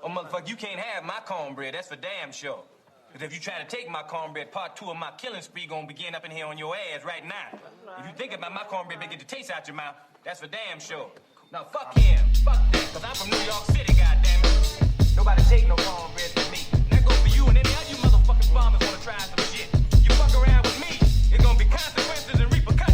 Oh, motherfucker, you can't have my cornbread. That's for damn sure. Because if you try to take my cornbread, part 2 of my killing spree gonna begin up in here on your ass right now. If you think about my cornbread, they get the taste out your mouth. That's for damn sure. Now, fuck him. Fuck that. Because I'm from New York City, goddammit. Nobody take no cornbread from me. That goes for you and any other you motherfucking farmers wanna try some shit. You fuck around with me, it's gonna be consequences and repercussions.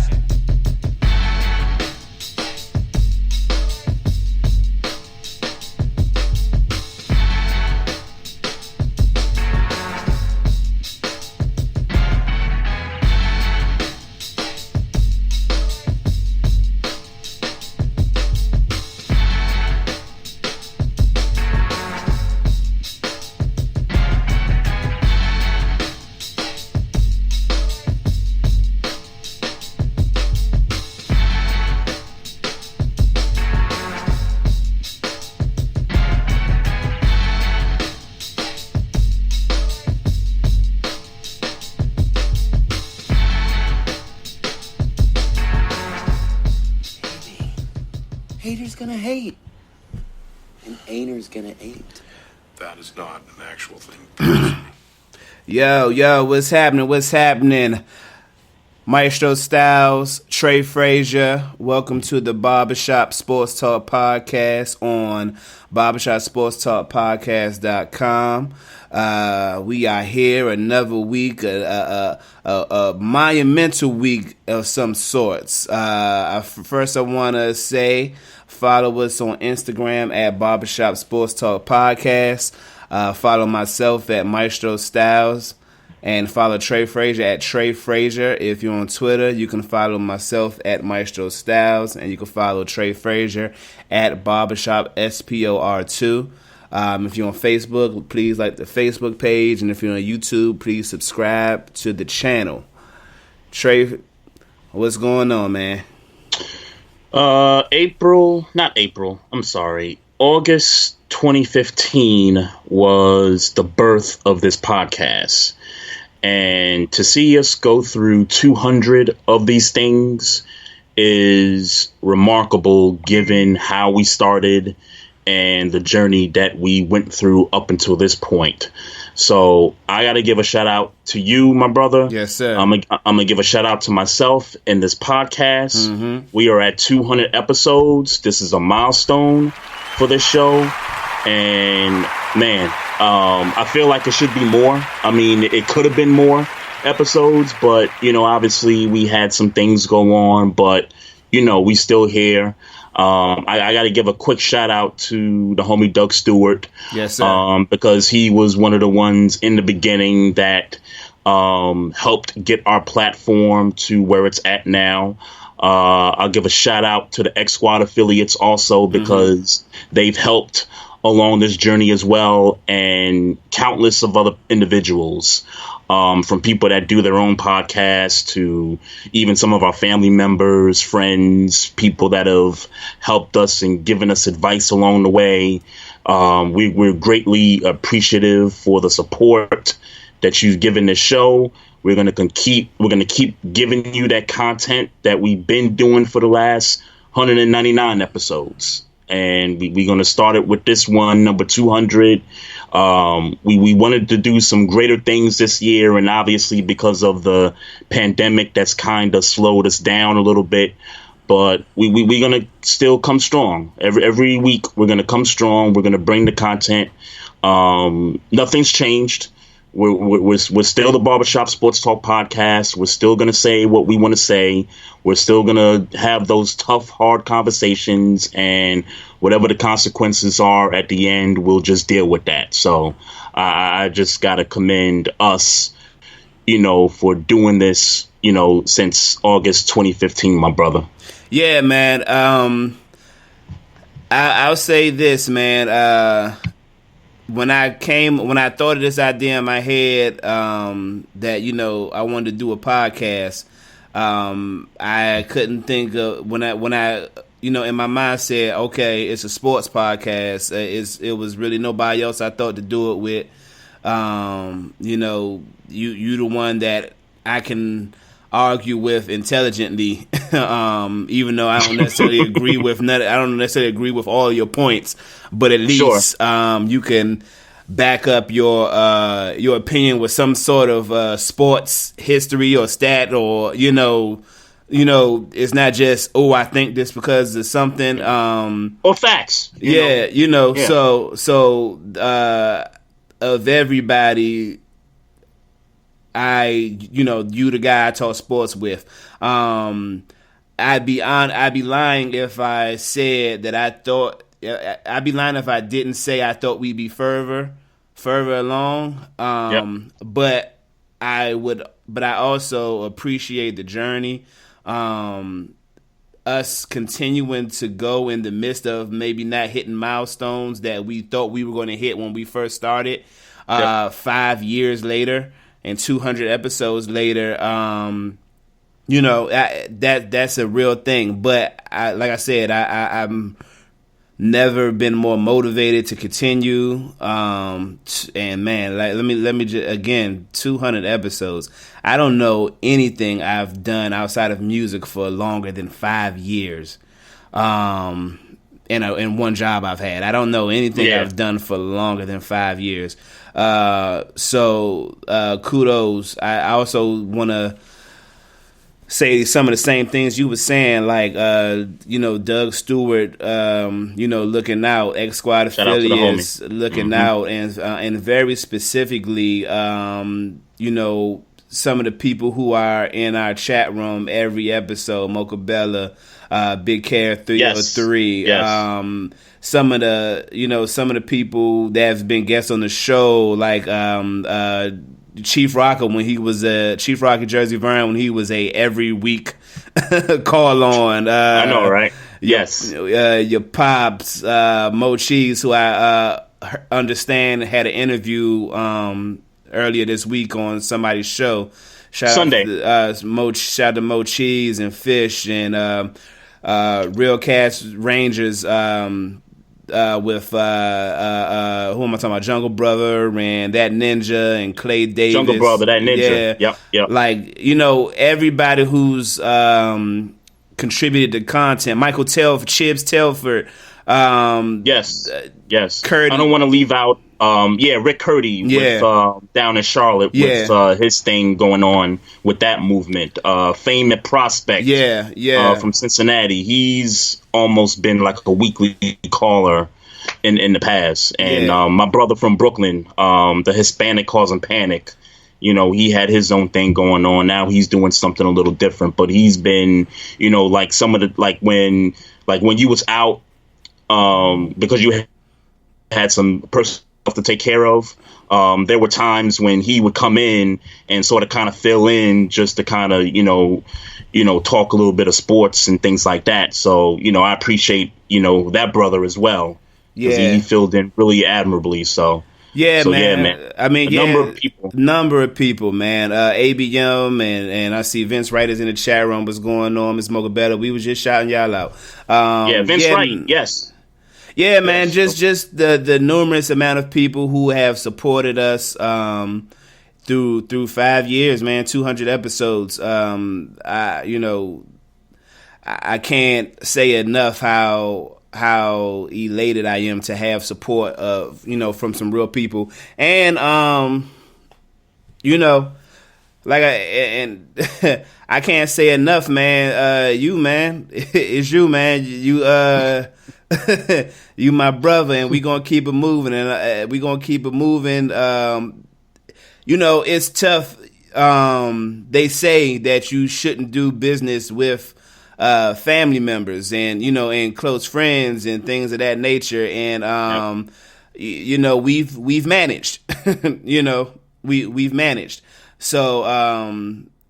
Haters gonna hate, and ain'ters gonna ain't. That is not an actual thing. Yo, what's happening? What's happening? Maestro Styles, Trey Frazier, welcome to the Barbershop Sports Talk Podcast on barbershopsportstalkpodcast.com. We are here another week, a monumental week of some sorts. First, I want to say follow us on Instagram at Barbershop Sports Talk Podcast. Follow myself at Maestro Styles. And follow Trey Frazier at Trey Frazier. If you're on Twitter, you can follow myself at Maestro Styles. And you can follow Trey Frazier at Barbershop SPOR2. If you're on Facebook, please like the Facebook page. And if you're on YouTube, please subscribe to the channel. Trey, what's going on, man? August 2015 was the birth of this podcast. And to see us go through 200 of these things is remarkable given how we started and the journey that we went through up until this point. So I got to give a shout out to you, my brother. Yes, sir. I'm gonna give a shout out to myself in this podcast. Mm-hmm. We are at 200 episodes. This is a milestone for this show. And man, I feel like it should be more. I mean, it could have been more episodes, but, you know, obviously we had some things go on, but, you know, we still here. I got to give a quick shout out to the homie Doug Stewart. Yes, sir. Because he was one of the ones in the beginning that helped get our platform to where it's at now. I'll give a shout out to the X Squad affiliates also because they've helped along this journey as well, and countless of other individuals, from people that do their own podcasts to even some of our family members, friends, people that have helped us and given us advice along the way. We're greatly appreciative for the support that you've given this show. We're gonna keep giving you that content that we've been doing for the last 199 episodes. And we're going to start it with this one, number 200. We wanted to do some greater things this year. And obviously, because of the pandemic, that's kind of slowed us down a little bit. But we're going to still come strong. Every week, we're going to come strong. We're going to bring the content. Nothing's changed. We're still the Barbershop Sports Talk Podcast. We're still going to say what we want to say. We're still going to have those tough, hard conversations, and whatever the consequences are at the end, we'll just deal with that. So I just got to commend us, you know, for doing this, you know, since August 2015, my brother. Yeah, man. I'll say this, man. When I thought of this idea in my head, that, you know, I wanted to do a podcast, I couldn't think of when I you know, in my mind said, okay, it's a sports podcast. It was really nobody else I thought to do it with. You know, you the one that I can argue with intelligently, even though I don't necessarily agree with all of your points, but at least you can back up your opinion with some sort of sports history or stat, or it's not just, I think this because of something or facts. So of everybody, you the guy I talk sports with. I'd be lying if I said that I thought. I'd be lying if I didn't say I thought we'd be further along. But I also appreciate the journey. Us continuing to go in the midst of maybe not hitting milestones that we thought we were going to hit when we first started. 5 years later and 200 episodes later, that's a real thing. But like I said, I'm never been more motivated to continue. And man, let me just, again, 200 episodes. I don't know anything I've done outside of music for longer than 5 years. In one job I've had. I don't know anything I've done for longer than 5 years. So kudos. I also want to say some of the same things you were saying, like Doug Stewart, looking out, X Squad affiliates looking out, and very specifically, some of the people who are in our chat room every episode, Mocha Bella, Big Care 303, some of the people that have been guests on the show, like Chief Rocker when he was Chief Rocker Jersey Vern when he was a every week call on. I know, right? Yes. Your pops, Mo Cheese, who I understand had an interview earlier this week on somebody's show. Shout out to Mo Cheese and Fish and Real Cast Rangers with who am I talking about? Jungle Brother and That Ninja and Clay Davis. Jungle Brother, That Ninja. Yeah. Yep. Like, everybody who's contributed to content. Michael Telford, Chibs Telford. Yes. Curdy. I don't want to leave out Rick Curdy with down in Charlotte with his thing going on with that movement. Fame at Prospect from Cincinnati. He's almost been like a weekly caller in the past. And my brother from Brooklyn, the Hispanic Causing Panic, he had his own thing going on. Now he's doing something a little different, but he's been, like some of the, when you was out, because you had some personal stuff to take care of. There were times when he would come in and sort of kind of fill in just to kind of, talk a little bit of sports and things like that. So, I appreciate, that brother as well. Yeah. He filled in really admirably. So, man. I mean, number of people, man. ABM and I see Vince Wright is in the chat room. What's going on, Miss Mocha Better? We was just shouting y'all out. Vince Wright, yes. Yeah, man, just the numerous amount of people who have supported us through 5 years, man, 200 episodes. I can't say enough how elated I am to have support of, from some real people. And like I can't say enough, man. You, man, it's you, man. You my brother, and we gonna keep it moving, and we gonna keep it moving. It's tough. They say that you shouldn't do business with family members and and close friends and things of that nature. And we've managed. We've managed. So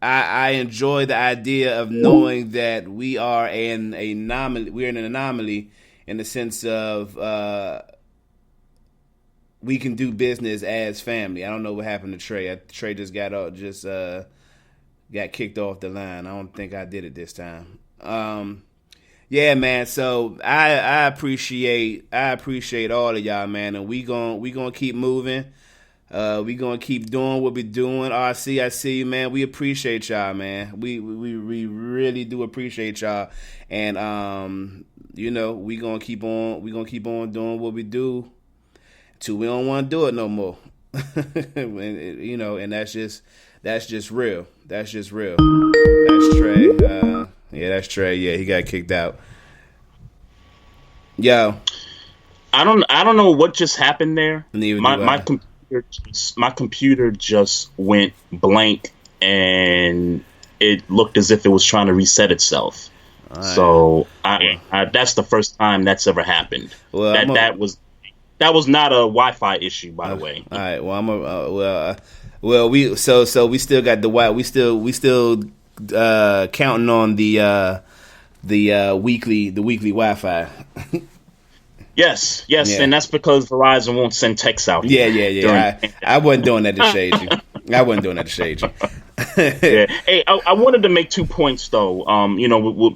I enjoy the idea of knowing that we are an anomaly. We're an anomaly in the sense of we can do business as family. I don't know what happened to Trey. Trey just got kicked off the line. I don't think I did it this time. Yeah, man. So I appreciate all of y'all, man, and we gonna keep moving. We gonna keep doing what we doing. RC, I see you, man. We appreciate y'all, man. We really do appreciate y'all. And we gonna keep on. We gonna keep on doing what we do till we don't want to do it no more. And that's just real. That's just real. That's Trey. That's Trey. Yeah, he got kicked out. Yo, I don't know what just happened there. My computer just went blank, and it looked as if it was trying to reset itself. Right. So I that's the first time that's ever happened. Well, that was not a Wi-Fi issue, by the way. All right. Well, we we still got the we still counting on the weekly Wi-Fi. Yes, yeah. And that's because Verizon won't send texts out. Yeah. I wasn't doing that to shade you. Yeah. Hey, I wanted to make 2 points though.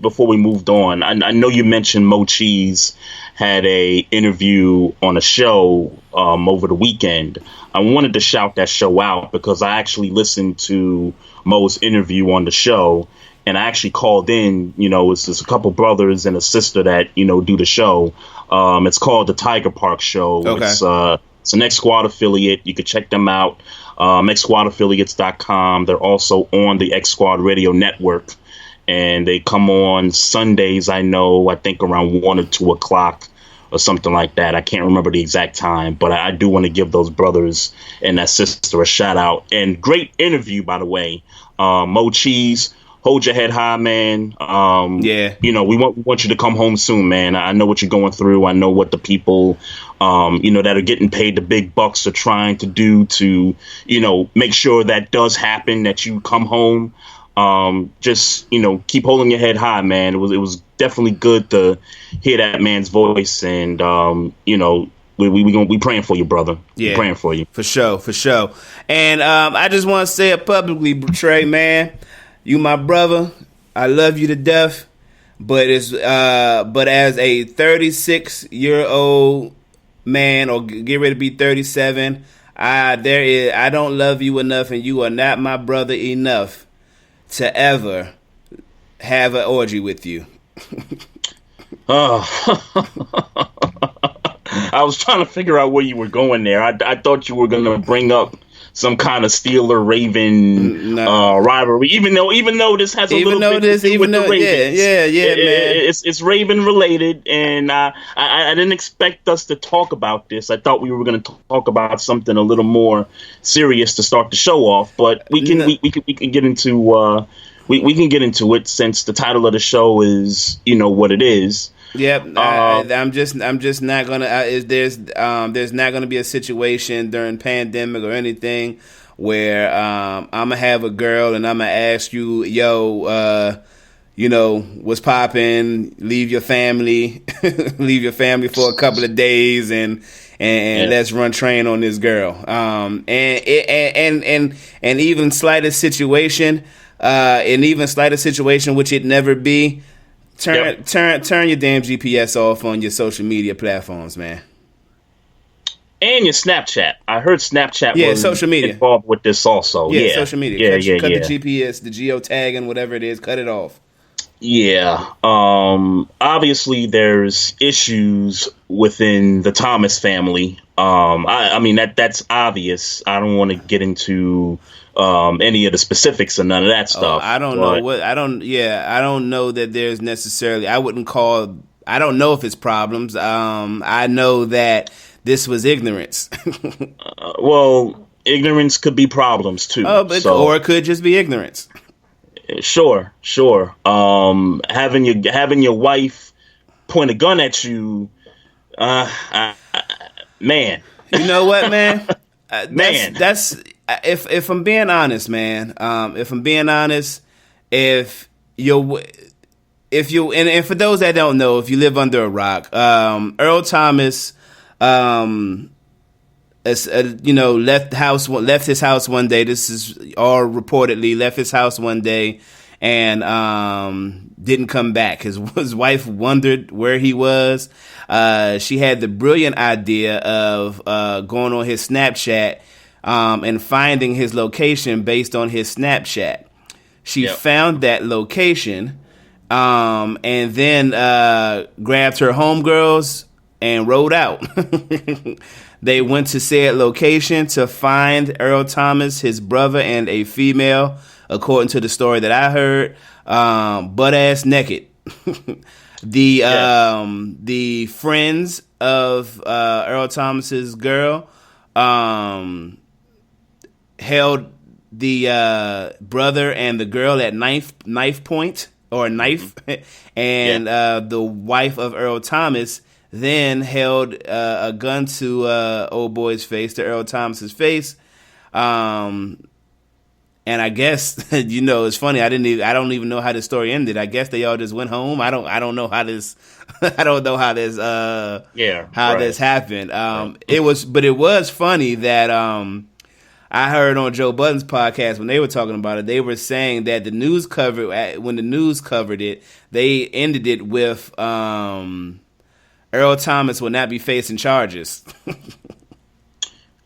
Before we moved on, I know you mentioned Mo Cheese had a interview on a show over the weekend. I wanted to shout that show out because I actually listened to Mo's interview on the show, and I actually called in. It's just a couple brothers and a sister that do the show. It's called the Tiger Park Show. Okay. It's an X Squad affiliate. You can check them out. xsquadaffiliates.com. They're also on the X Squad Radio Network, and they come on Sundays. I think around 1 or 2 o'clock or something like that. I can't remember the exact time, but I do want to give those brothers and that sister a shout out. And great interview, by the way. Mo Cheese, hold your head high, man. We want you to come home soon, man. I know what you're going through. I know what the people, that are getting paid the big bucks are trying to do to, make sure that does happen, that you come home. Just keep holding your head high, man. It was definitely good to hear that man's voice, and we praying for you, brother. Yeah, we're praying for you for sure. And I just want to say it publicly, Trey, man. You my brother. I love you to death. But as a 36-year-old man, or get ready to be 37, I don't love you enough, and you are not my brother enough to ever have an orgy with you. I was trying to figure out where you were going there. I thought you were going to bring up some kind of Steeler Raven rivalry, even though this has a little bit to do with the Ravens. Man. It's Raven related, and I didn't expect us to talk about this. I thought we were going to talk about something a little more serious to start the show off, but we can get into we can get into it since the title of the show is what it is. Yep, I'm just not gonna. There's not gonna be a situation during pandemic or anything where I'm gonna have a girl and I'm gonna ask you, what's poppin'? Leave your family for a couple of days and let's run train on this girl. And even slightest situation, which it never be. Turn your damn GPS off on your social media platforms, man. And your Snapchat. I heard Snapchat was social media involved with this also. Yeah, social media. Cut the GPS, the geotagging, whatever it is, cut it off. Yeah. Obviously, there's issues within the Thomas family. I mean that's obvious. I don't want to get into any of the specifics or none of that stuff. I don't know that there's necessarily. I don't know if it's problems. I know that this was ignorance. Well, ignorance could be problems too. Or it could just be ignorance. Sure. Having your wife point a gun at you, man. You know what, man? That's if I'm being honest, man. And for those that don't know, if you live under a rock, Earl Thomas, left his house one day. This is all reportedly left his house one day and didn't come back. His wife wondered where he was. She had the brilliant idea of going on his Snapchat, and finding his location based on his Snapchat. She found that location, and then grabbed her homegirls and rode out. They went to said location to find Earl Thomas, his brother, and a female, according to the story that I heard, butt-ass naked. The friends of Earl Thomas's girl held the brother and the girl at knife point or knife, and the wife of Earl Thomas then held a gun to old boy's face, to Earl Thomas's face. And I guess it's funny. I don't even know how the story ended. I guess they all just went home. I don't know how this. I don't know how this. This happened. It was funny that I heard on Joe Budden's podcast when they were talking about it. They were saying that when the news covered it, they ended it with Earl Thomas will not be facing charges.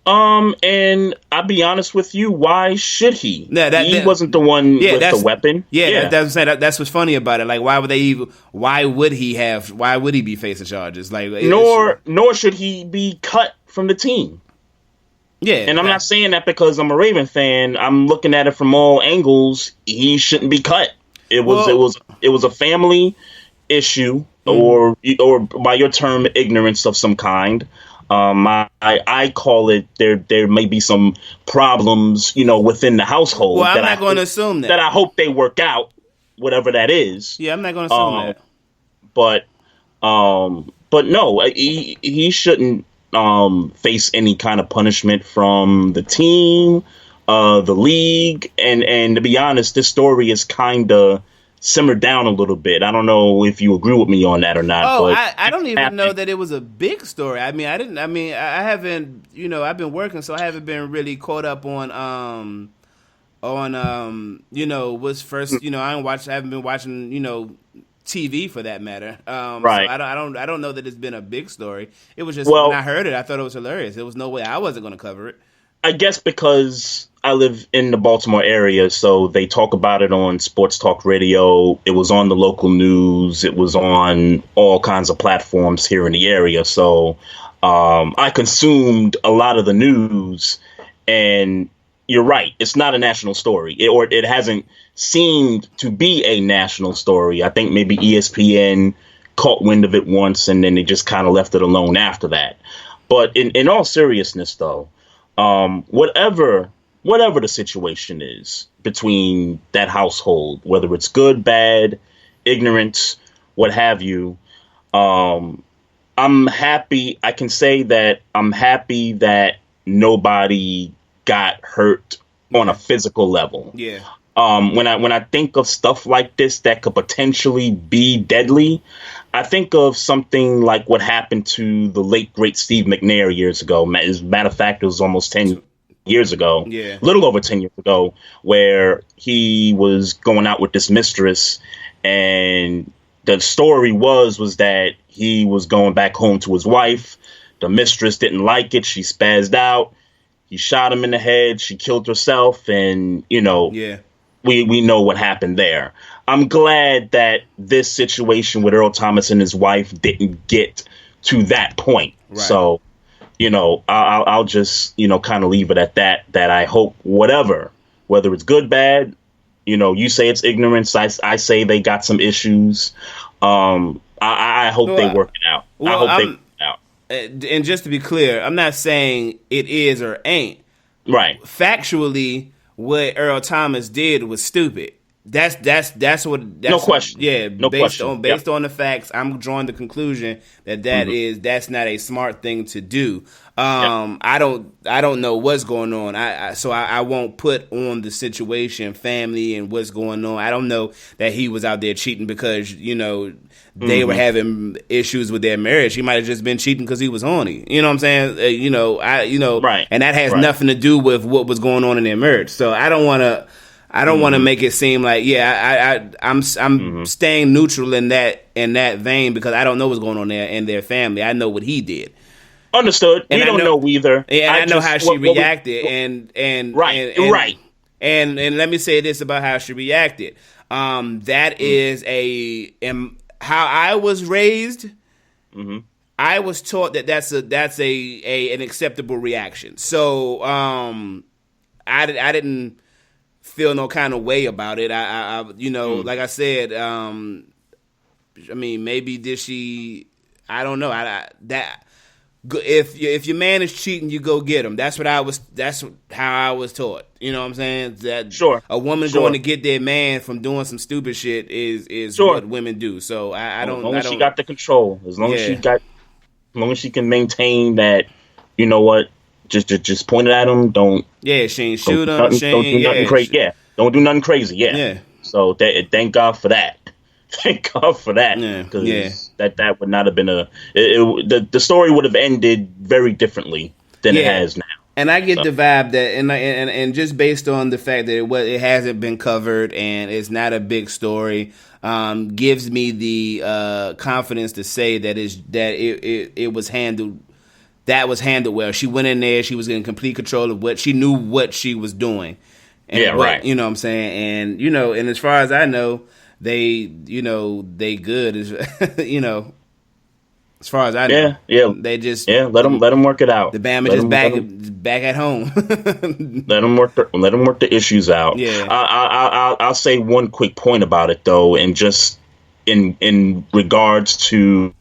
And I'll be honest with you, why should he? He wasn't the one with the weapon. That's what I'm saying. That's what's funny about it. Like, why would he be facing charges? Like, nor should he be cut from the team. Yeah. And I'm not saying that because I'm a Raven fan. I'm looking at it from all angles. He shouldn't be cut. It was a family issue, or by your term, ignorance of some kind. I call it there may be some problems, within the household. Well, I'm not going to assume that. That I hope they work out, whatever that is. Yeah, I'm not going to assume that. But no, he shouldn't face any kind of punishment from the team, the league, and to be honest, this story is kind of simmered down a little bit. I don't know if you agree with me on that or not. I don't even know that it was a big story. I haven't, I've been working, so I haven't been really caught up on what's first, I haven't been watching, TV for that matter. Right. So I don't know that it's been a big story. It was just, when I heard it, I thought it was hilarious. There was no way I wasn't going to cover it. I guess because I live in the Baltimore area, so they talk about it on sports talk radio. It was on the local news. It was on all kinds of platforms here in the area. So I consumed a lot of the news, and you're right. It's not a national story, or it hasn't seemed to be a national story. I think maybe ESPN caught wind of it once, and then they just kind of left it alone after that. But in all seriousness, though, whatever the situation is between that household, whether it's good, bad, ignorance, what have you, I'm happy. I can say that I'm happy that nobody got hurt on a physical level. Yeah. When I think of stuff like this that could potentially be deadly, I think of something like what happened to the late, great Steve McNair years ago. As a matter of fact, it was almost 10 years ago, a little over 10 years ago, where he was going out with this mistress, and the story was that he was going back home to his wife. The mistress didn't like it. She spazzed out. He shot him in the head. She killed herself, and we know what happened there. I'm glad that this situation with Earl Thomas and his wife didn't get to that point. Right. So, I'll just, kind of leave it at that, that I hope whether it's good, bad, you say it's ignorance. I say they got some issues. I hope they work it out. I hope they work it out. And just to be clear, I'm not saying it is or ain't. Right. Factually, what Earl Thomas did was stupid. That's what. That's no question. Based on the facts, I'm drawing the conclusion that's not a smart thing to do. I don't know what's going on. So I won't put on the situation, family, and what's going on. I don't know that he was out there cheating because they were having issues with their marriage. He might have just been cheating because he was horny. You know what I'm saying? Right. And that has nothing to do with what was going on in their marriage. So I don't want to make it seem like I'm staying neutral in that vein because I don't know what's going on there in their family. I know what he did. Understood. And we don't know either. Yeah, I know how she reacted, right. And let me say this about how she reacted. That is how I was raised. Mm-hmm. I was taught that's an acceptable reaction. So I didn't feel no kind of way about it. I like I said, I mean, maybe did she? I don't know. If your man is cheating, you go get him. That's how I was taught. You know what I'm saying? That a woman going to get their man from doing some stupid shit is what women do. So I don't. As long as she got the control, as long as she can maintain that, you know what, just point it at him. Don't. Yeah, she ain't shoot him. Don't do nothing crazy. Yeah, don't do nothing crazy. Yeah. So thank God for that. Thank God for that, because that would not have been the story would have ended very differently than it has now. And I get the vibe that, and just based on the fact that it hasn't been covered and it's not a big story, gives me the confidence to say that it was handled. That was handled well. She went in there. She was in complete control of what she was doing. And right. You know what I'm saying? And and as far as I know, they good as as far as I know. They just let them work it out. The Bama just back at home. let them work the issues out. Yeah. I'll say one quick point about it though, and just in regards to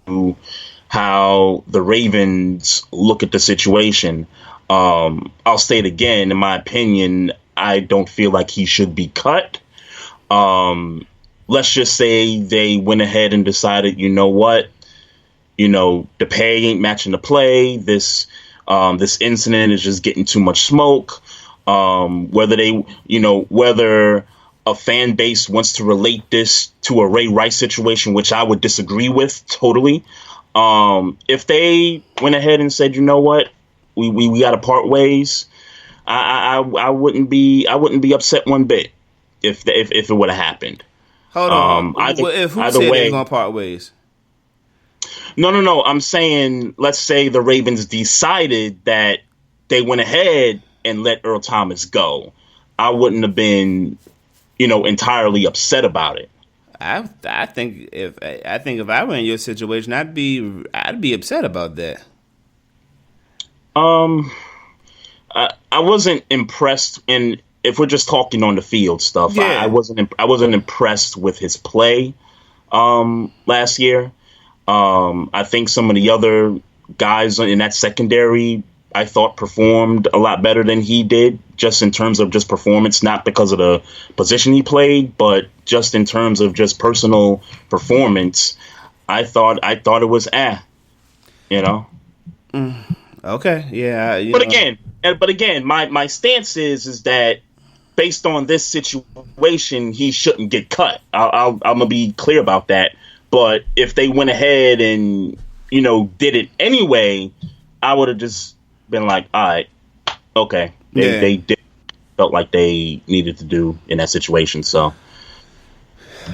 how the Ravens look at the situation. I'll state again, in my opinion, I don't feel like he should be cut. Let's just say they went ahead and decided, you know what, the pay ain't matching the play. This incident is just getting too much smoke. Whether a fan base wants to relate this to a Ray Rice situation, which I would disagree with totally. If they went ahead and said, you know what, we got to part ways, I wouldn't be upset one bit if it would have happened. Hold on. Who said they're gonna part ways? No. I'm saying, let's say the Ravens decided that they went ahead and let Earl Thomas go. I wouldn't have been, entirely upset about it. I think if I were in your situation, I'd be upset about that. I wasn't impressed, and if we're just talking on the field stuff, I wasn't impressed with his play last year. I think some of the other guys in that secondary, I thought, performed a lot better than he did, just in terms of just performance, not because of the position he played, but just in terms of just personal performance. I thought it was Okay, yeah. But again, my stance is that based on this situation, he shouldn't get cut. I'm gonna be clear about that. But if they went ahead and did it anyway, I would have just been like, all right, okay. They did felt like they needed to do in that situation. So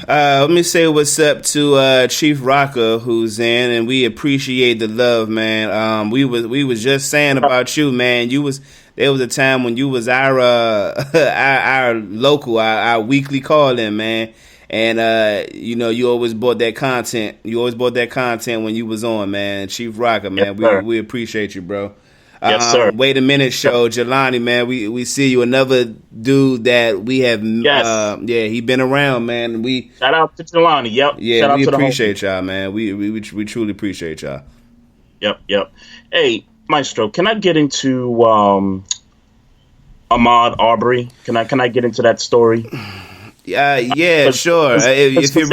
let me say what's up to Chief Rocker, who's in, and we appreciate the love, man. We was just saying about you, man. There was a time when you was our local, our weekly call-in, man. And, you always bought that content. You always bought that content when you was on, man. Chief Rocker, man, yes, we appreciate you, bro. Yes, sir. Wait a minute, show. Jelani, man, we see you. Another dude that we have, he been around, man. Shout out to Jelani, yep. Yeah, Shout we out to appreciate y'all, man. We truly appreciate y'all. Yep. Hey, Maestro, can I get into Ahmaud Arbery? Can I get into that story? Yeah, sure. If you're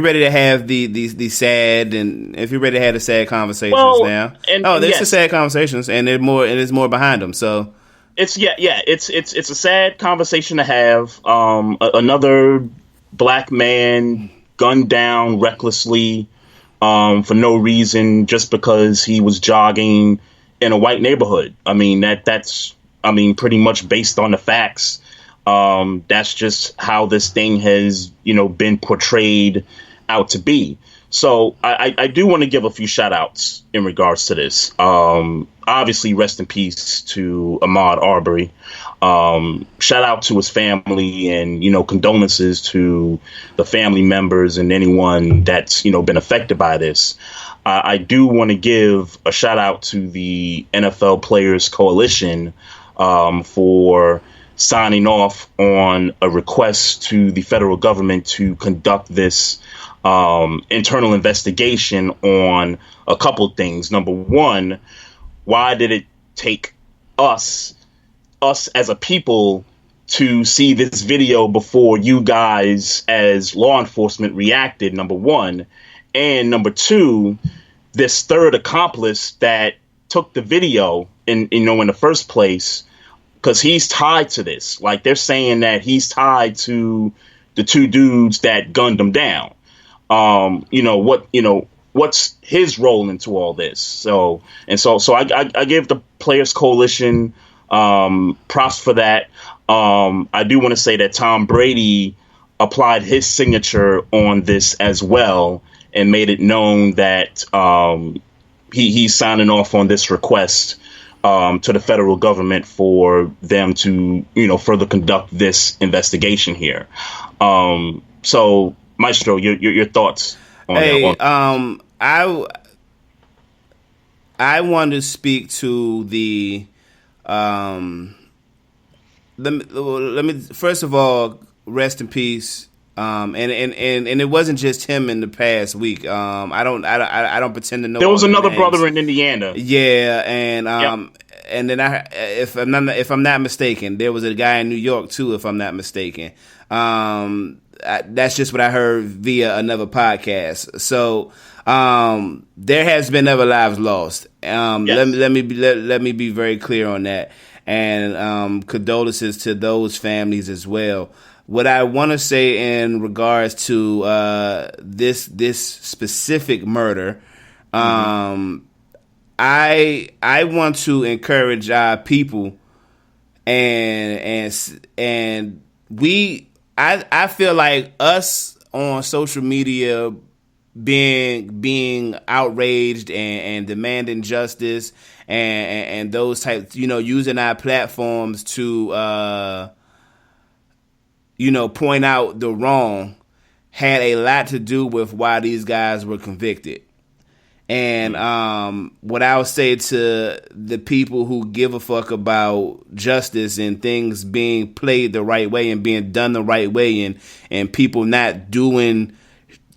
ready to have the sad, and if you're ready to have the sad conversations now. There's the sad conversations, and there's more behind them. So it's it's a sad conversation to have. Another black man gunned down recklessly for no reason, just because he was jogging in a white neighborhood. I mean that's pretty much based on the facts. That's just how this thing has, been portrayed out to be. So I do want to give a few shout outs in regards to this. Obviously, rest in peace to Ahmaud Arbery. Shout out to his family and, condolences to the family members and anyone that's, been affected by this. I do want to give a shout out to the NFL Players Coalition for signing off on a request to the federal government to conduct this internal investigation on a couple things. Number one, why did it take us as a people to see this video before you guys as law enforcement reacted? Number one. And number two, this third accomplice that took the video in the first place, because he's tied to this. Like, they're saying that he's tied to the two dudes that gunned him down. What's his role into all this? So I give the Players Coalition props for that. I do want to say that Tom Brady applied his signature on this as well and made it known that he's signing off on this request to the federal government for them to, further conduct this investigation here. So, Maestro, your thoughts on that? I want to speak to the. Let me first of all, rest in peace. And it wasn't just him in the past week. I don't pretend to know. There was another names. brother in Indiana. Yeah, and Yep. and then if I'm not mistaken, there was a guy in New York too. If I'm not mistaken, that's just what I heard via another podcast. So there has been other lives lost. Yes. Let me be very clear on that, and condolences to those families as well. What I want to say in regards to this specific murder, I want to encourage our people, and I feel like us on social media being outraged and demanding justice and those types, using our platforms to point out the wrong had a lot to do with why these guys were convicted. And what I would say to the people who give a fuck about justice and things being played the right way and being done the right way and people not doing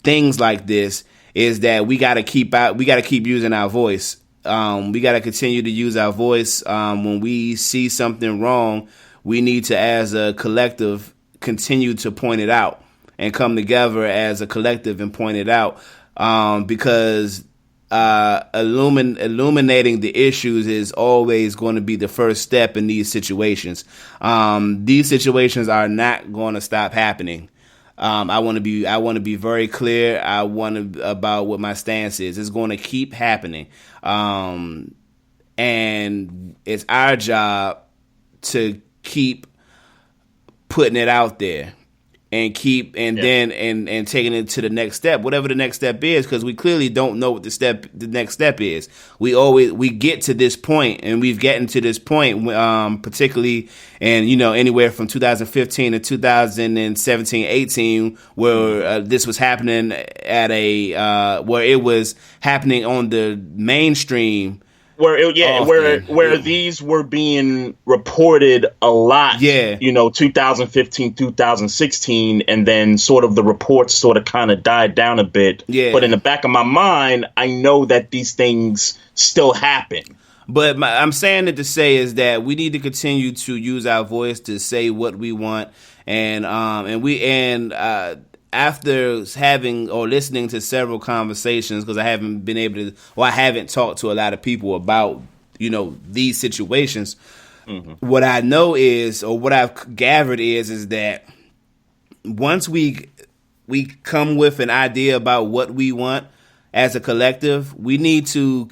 things like this is that we got to keep using our voice. We got to continue to use our voice. When we see something wrong, we need to, as a collective, continue to point it out and come together as a collective and point it out, because illuminating the issues is always going to be the first step in these situations. These situations are not going to stop happening. I want to be very clear. About what my stance is. It's going to keep happening, and it's our job to keep putting it out there and then taking it to the next step, whatever the next step is, because we clearly don't know what the next step is. We get to this point, and we've gotten to this point, particularly in anywhere from 2015 to 2017, 18, where this was happening at where it was happening on the mainstream. Where these were being reported a lot. Yeah. 2015, 2016, and then sort of the reports sort of kind of died down a bit. Yeah. But in the back of my mind, I know that these things still happen. But I'm saying it to say is that we need to continue to use our voice to say what we want, after having or listening to several conversations, because I haven't been able to, or I haven't talked to a lot of people about, these situations. Mm-hmm. What I know is, or what I've gathered is that once we come with an idea about what we want as a collective, we need to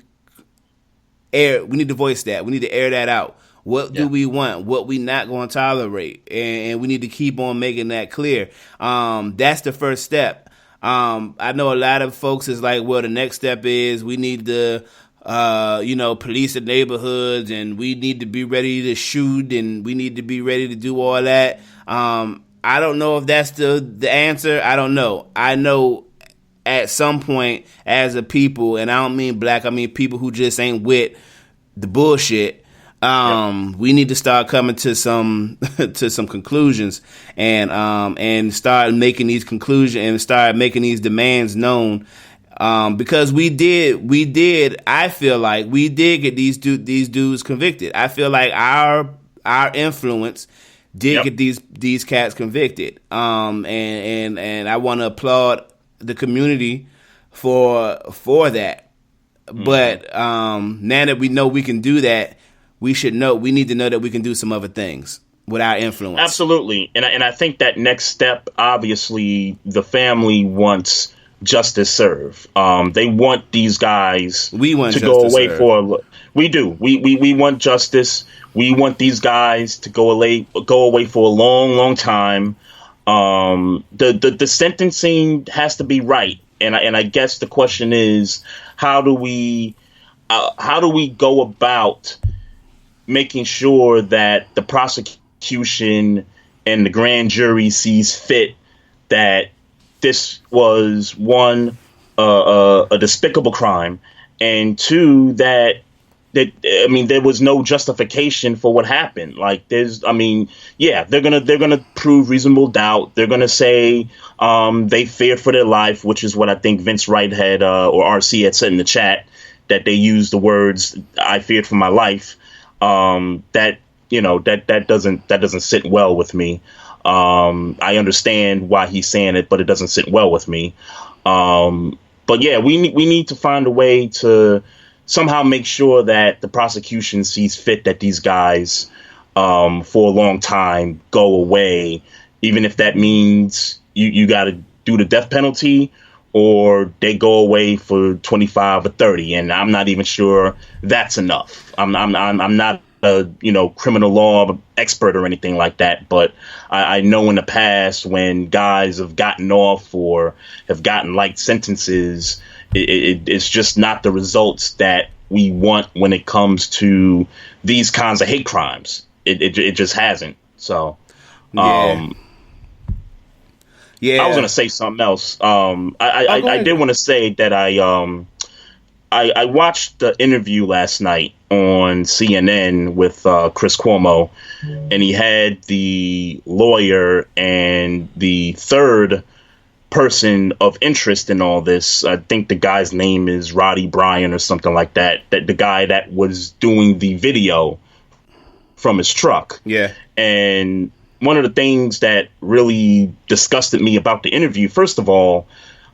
voice that. We need to air that out. What do we want? What we not going to tolerate? And we need to keep on making that clear. That's the first step. I know a lot of folks is like, well, the next step is we need to, police the neighborhoods, and we need to be ready to shoot, and we need to be ready to do all that. I don't know if that's the answer. I don't know. I know at some point as a people, and I don't mean black, I mean people who just ain't with the bullshit. We need to start coming to some conclusions and start making these conclusions and start making these demands known. Because we did. I feel like we did get these dudes convicted. I feel like our influence did get these cats convicted. And I want to applaud the community for that. Mm-hmm. But now that we know we can do that, we need to know that we can do some other things with our influence. Absolutely. And I think that next step, obviously, the family wants justice served. They want these guys to go away served. We do. We want justice. We want these guys to go away for a long, long time. The sentencing has to be right. And I guess the question is, how do we go about making sure that the prosecution and the grand jury sees fit that this was, one, a despicable crime, and two, that there was no justification for what happened. Like, they're gonna prove reasonable doubt. They're gonna say they feared for their life, which is what I think Vince Wright had or RC had said in the chat, that they used the words "I feared for my life." That doesn't sit well with me. I understand why he's saying it, but it doesn't sit well with me. But yeah, we need to find a way to somehow make sure that the prosecution sees fit that these guys, for a long time, go away, even if that means you got to do the death penalty, or they go away for 25 or 30, and I'm not even sure that's enough. I'm not a criminal law expert or anything like that, but I know in the past when guys have gotten off or have gotten light sentences, it's just not the results that we want when it comes to these kinds of hate crimes. It just hasn't. So, yeah, I was gonna say something else. I did want to say that I watched the interview last night on CNN with Chris Cuomo, and he had the lawyer and the third person of interest in all this. I think the guy's name is Roddy Bryan or something like that. That the guy that was doing the video from his truck. Yeah. And one of the things that really disgusted me about the interview, first of all,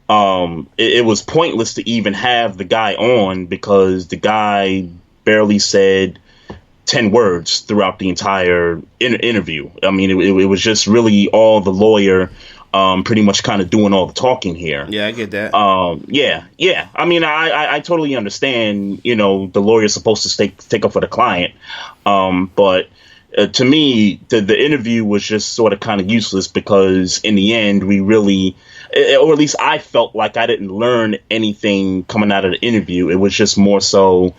it was pointless to even have the guy on, because the guy barely said 10 words throughout the entire interview. I mean, it was just really all the lawyer pretty much kind of doing all the talking here. Yeah, I get that. Yeah. I mean, I totally understand, the lawyer's supposed to stick up for the client. But to me, the interview was just sort of kind of useless, because in the end, we really, or at least I felt like I didn't learn anything coming out of the interview. It was just more so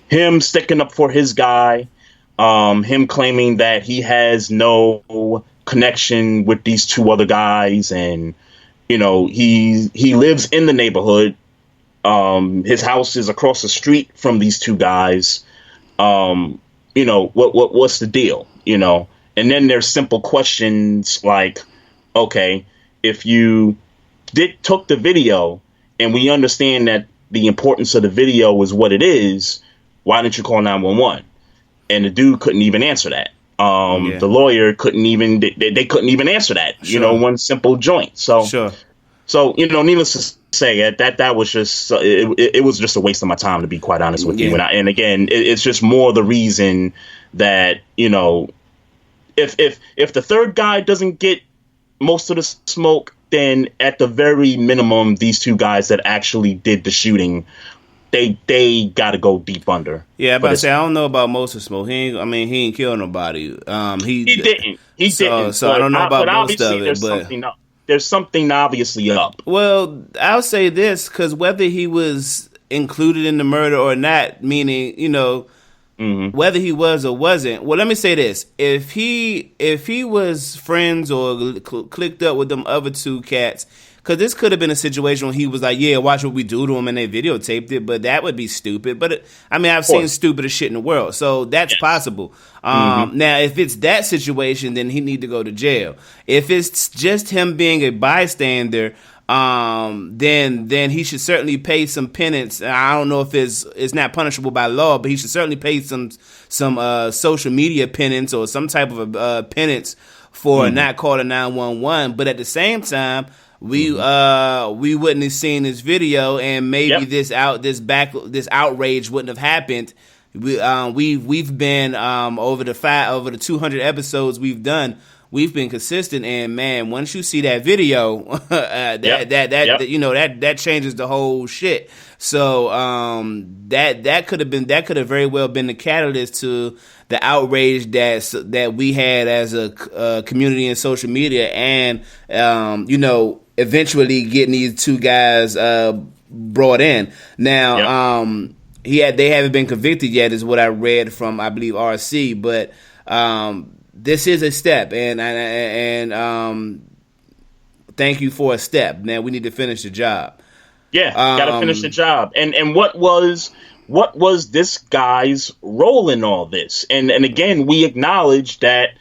him sticking up for his guy, him claiming that he has no connection with these two other guys, and he lives in the neighborhood. His house is across the street from these two guys. What's the deal? And then there's simple questions like, okay, if you took the video and we understand that the importance of the video is what it is, why didn't you call 911? And the dude couldn't even answer that. The lawyer couldn't even, they couldn't even answer that, one simple joint. So, needless to say, that was just, it was just a waste of my time, to be quite honest with you. And again, it's just more the reason that, if the third guy doesn't get most of the smoke, then at the very minimum, these two guys that actually did the shooting, they got to go deep under. Yeah, but I don't know about most of smoke. He ain't killed nobody. He didn't. He didn't. So I don't know about most of it, but there's something obviously up. Well, I'll say this, because whether he was included in the murder or not, meaning, whether he was or wasn't. Well, let me say this: if he was friends or clicked up with them other two cats, because this could have been a situation where he was like, "Yeah, watch what we do to him," and they videotaped it. But that would be stupid. But I've seen stupider shit in the world, so that's possible. Now, if it's that situation, then he need to go to jail. If it's just him being a bystander, then he should certainly pay some penance. I don't know if it's not punishable by law, but he should certainly pay some social media penance or some type of penance for not calling 911. But at the same time, we wouldn't have seen this video, and maybe this outrage wouldn't have happened. We've been over the 200 episodes we've done. We've been consistent, and man, once you see that video, that changes the whole shit. So that could have very well been the catalyst to the outrage that we had as a community in social media, and eventually getting these two guys brought in. Now they haven't been convicted yet, is what I read from, I believe, RC, but this is a step, and thank you for a step. Now we need to finish the job. Yeah, gotta finish the job. And what was this guy's role in all this? And again, we acknowledge that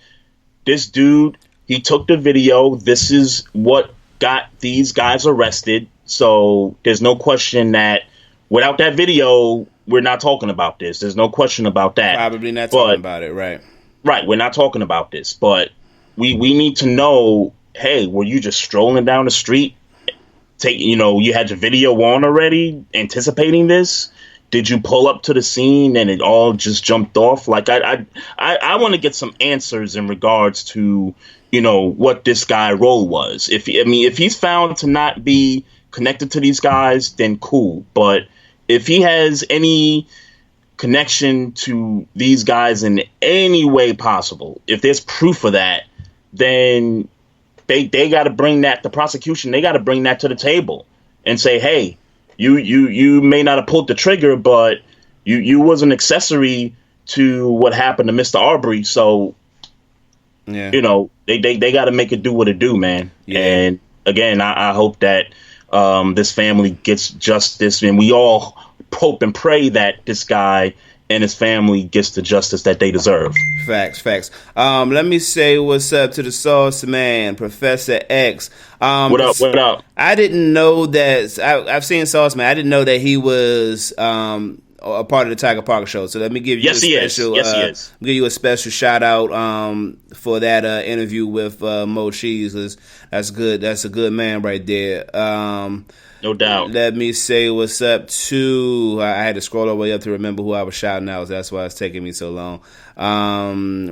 this dude, he took the video. This is what got these guys arrested. So there's no question that without that video, we're not talking about this. There's no question about that. Probably not talking about it, right? Right, we're not talking about this, but we need to know, hey, were you just strolling down the street? You had your video on already, anticipating this? Did you pull up to the scene and it all just jumped off? Like, I want to get some answers in regards to, what this guy's role was. If he's found to not be connected to these guys, then cool. But if he has any connection to these guys in any way possible, if there's proof of that, then they got to bring that, the prosecution, they got to bring that to the table and say, hey, you may not have pulled the trigger, but you was an accessory to what happened to Mr. Arbery. So, they got to make it do what it do, man. Yeah. And again, I hope that this family gets justice, and we all hope and pray that this guy and his family gets the justice that they deserve. Facts. Let me say what's up to the Sauce Man, Professor X. What up? I didn't know that. I've seen Sauce Man. I didn't know that he was a part of the Tiger Parker show. So let me give you he is. Give you a special shout out for that interview with Mo Cheese. That's good. That's a good man right there. No doubt. Let me say what's up to. I had to scroll all the way up to remember who I was shouting out. So that's why it's taking me so long.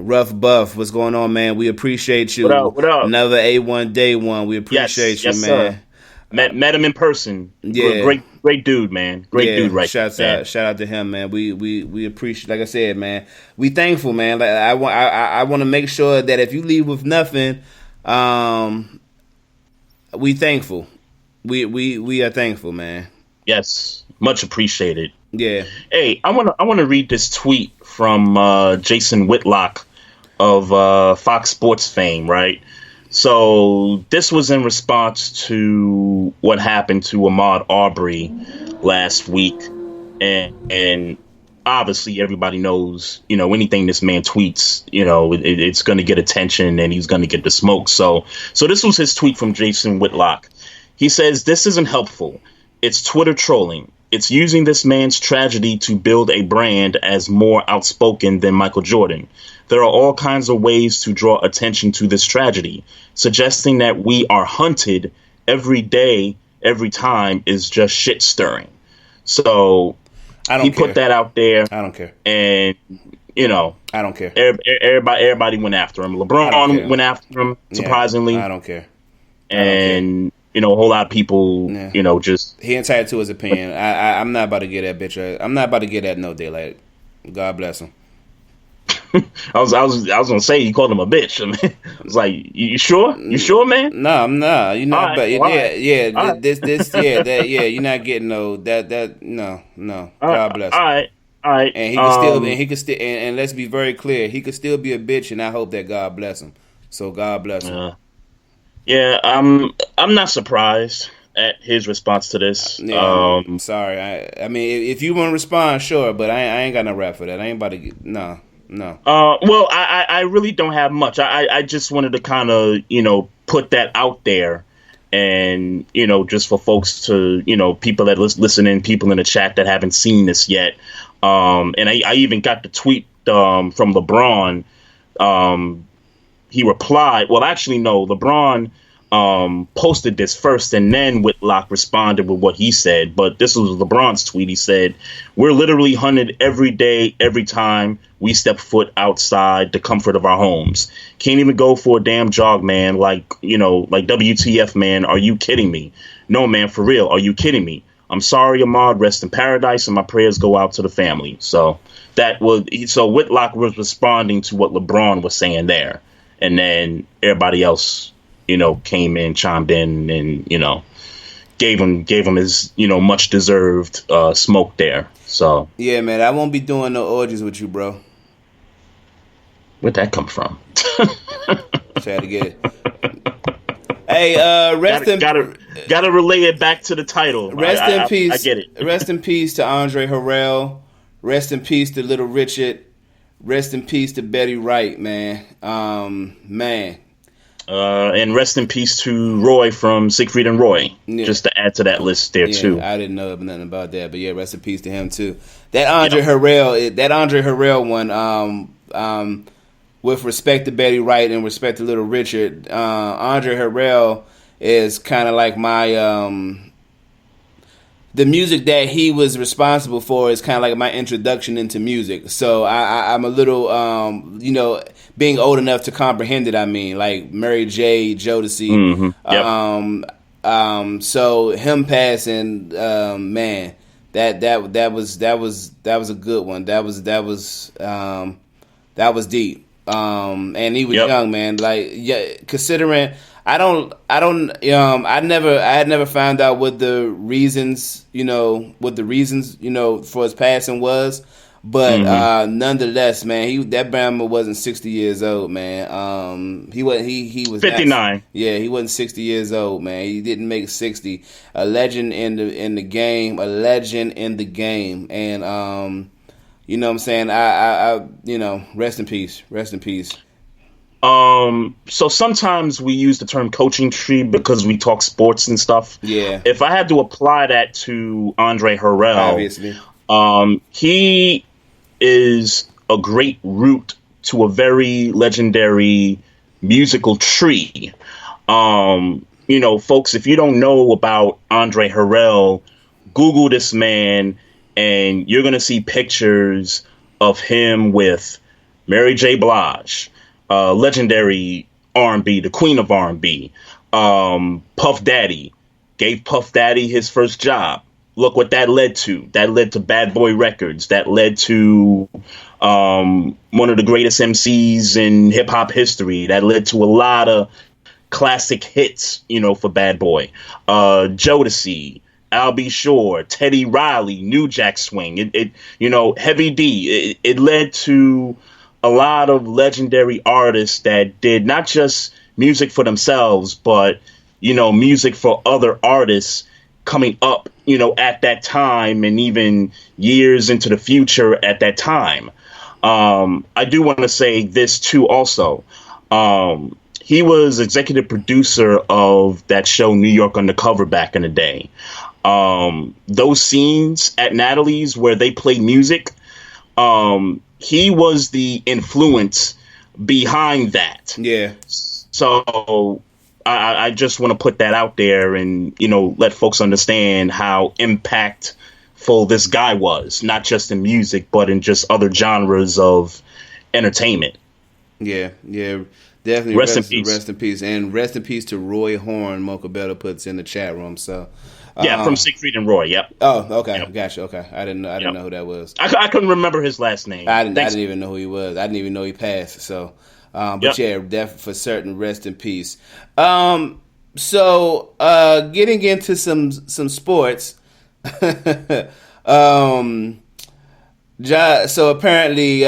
Rough Buff, what's going on, man? We appreciate you. What up? Another A1 Day One. We appreciate you, man. Sir. Met him in person. Yeah, great dude, man. Great dude, right? Shout out to him, man. We appreciate. Like I said, man, we thankful, man. Like I want to make sure that if you leave with nothing, we thankful. We are thankful, man. Yes, much appreciated. Yeah. Hey, I want to read this tweet from Jason Whitlock of Fox Sports fame, right? So this was in response to what happened to Ahmaud Arbery last week, and obviously everybody knows, anything this man tweets, it's going to get attention and he's going to get the smoke. So this was his tweet from Jason Whitlock. He says, "This isn't helpful. It's Twitter trolling. It's using this man's tragedy to build a brand as more outspoken than Michael Jordan. There are all kinds of ways to draw attention to this tragedy. Suggesting that we are hunted every day, every time is just shit stirring." So he put that out there. I don't care. And, I don't care. Everybody went after him. LeBron went after him, surprisingly. I don't care. And a whole lot of people, just... He entitled to his opinion. I'm not about to get that bitch. I'm not about to get that no daylight. God bless him. I was gonna say you called him a bitch. I mean, I was like, you sure? You sure, man? No, I'm not. You're not. But All right. You're not getting no. God bless him. All right. And he could still, and let's be very clear, he could still be a bitch, and I hope that God bless him. So God bless him. Yeah, I'm not surprised at his response to this. Yeah, sorry. I mean, if you want to respond, sure, but I ain't got no rap for that. I ain't about to get no. Well, I really don't have much. I just wanted to kind of put that out there, and just for folks to people that listen in, people in the chat that haven't seen this yet. And I even got the tweet from LeBron. He replied. Well, actually, no. LeBron posted this first, and then Whitlock responded with what he said. But this was LeBron's tweet. He said, "We're literally hunted every day, every time we step foot outside the comfort of our homes. Can't even go for a damn jog, man. Like WTF, man. Are you kidding me? No, man, for real. Are you kidding me? I'm sorry, Ahmad. Rest in paradise, and my prayers go out to the family." So Whitlock was responding to what LeBron was saying there, and then everybody else, came in, chimed in, and gave him his much deserved smoke there. So yeah, man, I won't be doing no orgies with you, bro. Where'd that come from? Try to get it. Hey, gotta relay it back to the title. Rest in peace. I get it. Rest in peace to Andre Harrell. Rest in peace to Little Richard. Rest in peace to Betty Wright, man. And rest in peace to Roy from Siegfried and Roy. Yeah. Just to add to that list there too. I didn't know nothing about that, but yeah, rest in peace to him too. That Andre Harrell one. With respect to Betty Wright and respect to Little Richard, Andre Harrell is kind of like my the music that he was responsible for is kind of like my introduction into music. So I'm a little, being old enough to comprehend it. I mean, like Mary J, Jodeci. Mm-hmm. Yep. So him passing, man, that was a good one. That was deep. And he was young, man. Like, yeah, considering I had never found out what the reasons, for his passing was. But nonetheless, man, that Bama wasn't 60 years old, man. He was 59. He wasn't 60 years old, man. He didn't make 60. A legend in the game, and you know what I'm saying? I rest in peace. Rest in peace. So sometimes we use the term coaching tree because we talk sports and stuff. Yeah. If I had to apply that to Andre Harrell, obviously, he is a great root to a very legendary musical tree. Folks, if you don't know about Andre Harrell, Google this man, and you're going to see pictures of him with Mary J. Blige, legendary R&B, the queen of R&B, Puff Daddy, gave Puff Daddy his first job. Look what that led to. That led to Bad Boy Records. That led to one of the greatest MCs in hip-hop history. That led to a lot of classic hits, for Bad Boy. Jodeci, Al B. Shore, Teddy Riley, New Jack Swing. Heavy D. It led to a lot of legendary artists that did not just music for themselves, but music for other artists coming up, at that time, and even years into the future at that time. I do want to say this too also. He was executive producer of that show New York Undercover back in the day. Those scenes at Natalie's where they play music, he was the influence behind that. Yeah. So I just want to put that out there and, let folks understand how impactful this guy was, not just in music, but in just other genres of entertainment. Yeah. Definitely rest in peace. Rest in peace. And rest in peace to Roy Horn, Mocha Bella puts in the chat room. So, Yeah, from Siegfried and Roy. Yep. Oh, okay, Yep. Gotcha. Okay, I didn't know who that was. I couldn't remember his last name. I didn't even know who he was. I didn't even know he passed. So, but yeah, definitely for certain, rest in peace. So, getting into some sports. So apparently,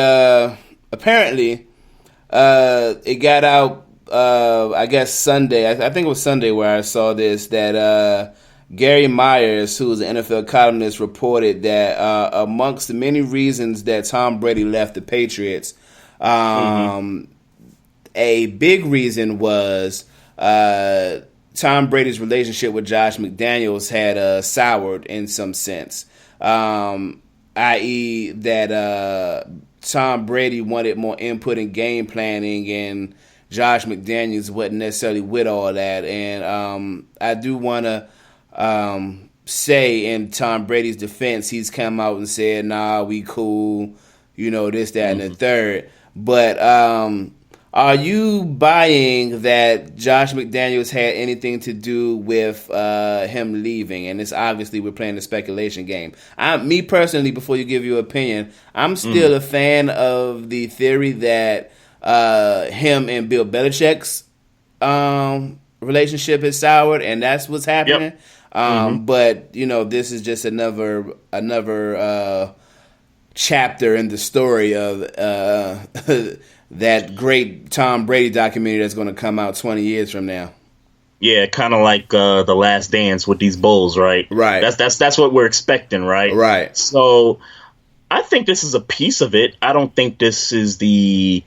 it got out. I guess Sunday. I think it was Sunday where I saw this, that Gary Myers, who was an NFL columnist, reported that amongst the many reasons that Tom Brady left the Patriots, a big reason was Tom Brady's relationship with Josh McDaniels had soured in some sense, i.e. that Tom Brady wanted more input in game planning, and Josh McDaniels wasn't necessarily with all that. And I do want to say, in Tom Brady's defense, he's come out and said, nah, we cool, this, that, and the third. But are you buying that Josh McDaniels had anything to do with him leaving? And it's obviously we're playing the speculation game. Me personally, before you give your opinion, I'm still a fan of the theory that him and Bill Belichick's relationship is soured, and that's what's happening. Yep. But this is just another chapter in the story of that great Tom Brady documentary that's going to come out 20 years from now. Yeah, kind of like The Last Dance with these Bulls, right? Right. That's what we're expecting, right? Right. So I think this is a piece of it. I don't think this is the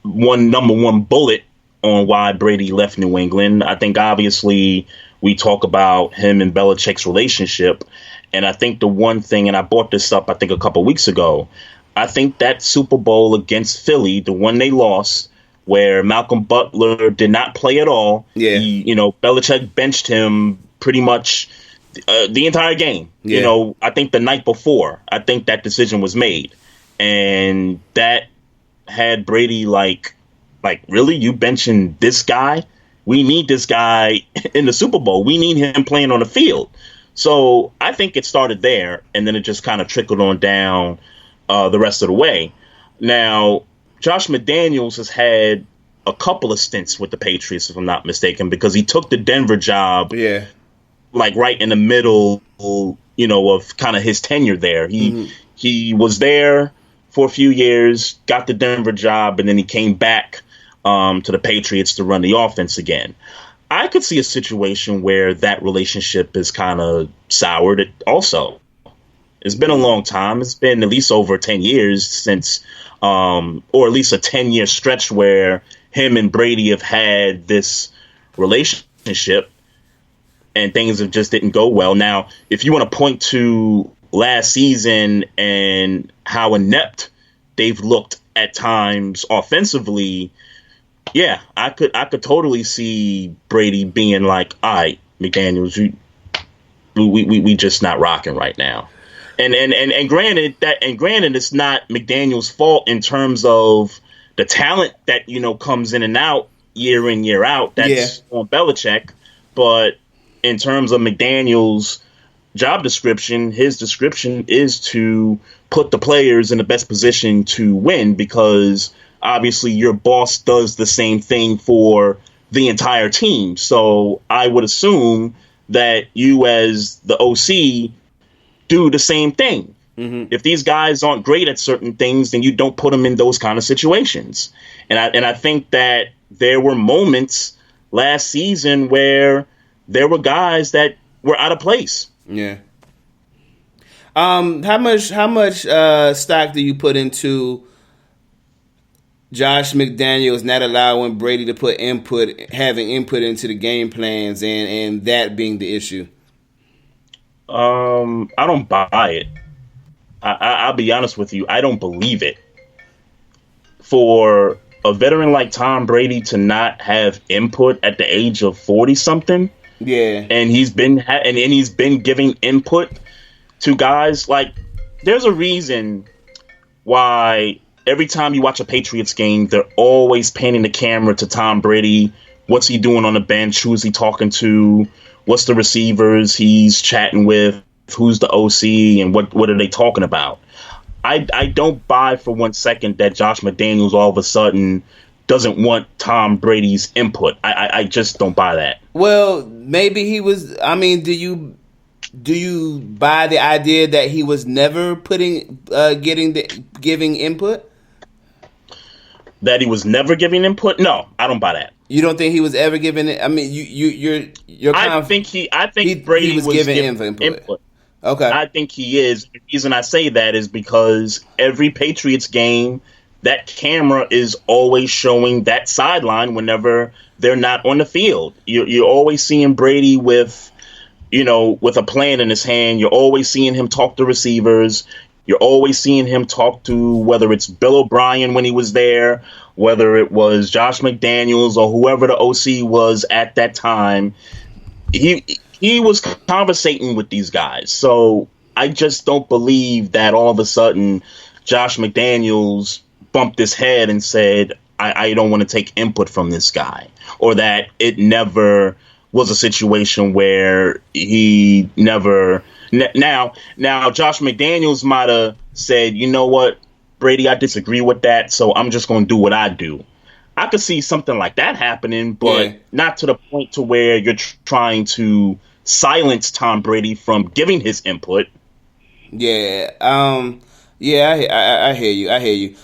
number one bullet on why Brady left New England. I think obviously we talk about him and Belichick's relationship, and I think the one thing, and I brought this up I think a couple weeks ago, I think that Super Bowl against Philly, the one they lost, where Malcolm Butler did not play at all. Yeah. Belichick benched him pretty much the entire game. Yeah. I think the night before, I think that decision was made. And that had Brady like, really? You benching this guy? We need this guy in the Super Bowl. We need him playing on the field. So I think it started there, and then it just kind of trickled on down the rest of the way. Now, Josh McDaniels has had a couple of stints with the Patriots, if I'm not mistaken, because he took the Denver job, right in the middle, of kind of his tenure there. He was there for a few years, got the Denver job, and then he came back to the Patriots to run the offense again. I could see a situation where that relationship is kind of soured also. It's been a long time. It's been at least over 10 years since, or at least a 10-year stretch where him and Brady have had this relationship, and things have just didn't go well. Now, if you want to point to last season and how inept they've looked at times offensively, yeah, I could totally see Brady being like, all right, McDaniels, we just not rocking right now. And granted it's not McDaniels' fault in terms of the talent that comes in and out year in, year out. That's on Belichick. But in terms of McDaniels' job description, his description is to put the players in the best position to win, because obviously your boss does the same thing for the entire team. So I would assume that you as the OC do the same thing. If these guys aren't great at certain things, then you don't put them in those kind of situations. And I think that there were moments last season where there were guys that were out of place. Yeah. How much stock do you put into Josh McDaniels not allowing Brady to put having input into the game plans, and that being the issue? I don't buy it. I'll be honest with you. I don't believe it. For a veteran like Tom Brady to not have input at the age of 40-something, and he's been giving input to guys, like, there's a reason why every time you watch a Patriots game, they're always panning the camera to Tom Brady. What's he doing on the bench? Who's he talking to? what's the receivers he's chatting with, who's the OC, and what are they talking about. I don't buy for 1 second that Josh McDaniels all of a sudden doesn't want Tom Brady's input. I just don't buy that. Well, maybe he was. I mean, do you buy the idea that he was never giving input? That he was never giving input? No, I don't buy that. You don't think he was ever giving it? I mean, you're. I think Brady was giving input. Okay. I think he is. The reason I say that is because every Patriots game, that camera is always showing that sideline whenever they're not on the field. You're always seeing Brady with a plan in his hand. You're always seeing him talk to receivers. You're always seeing him talk to, whether it's Bill O'Brien when he was there, whether it was Josh McDaniels or whoever the OC was at that time. He was conversating with these guys. So I just don't believe that all of a sudden Josh McDaniels bumped his head and said, I don't want to take input from this guy, or that it never was a situation where he never. Now, Josh McDaniels might have said, you know what, Brady, I disagree with that, so I'm just going to do what I do. I could see something like that happening, but not to the point to where you're trying to silence Tom Brady from giving his input. Yeah. I hear you. I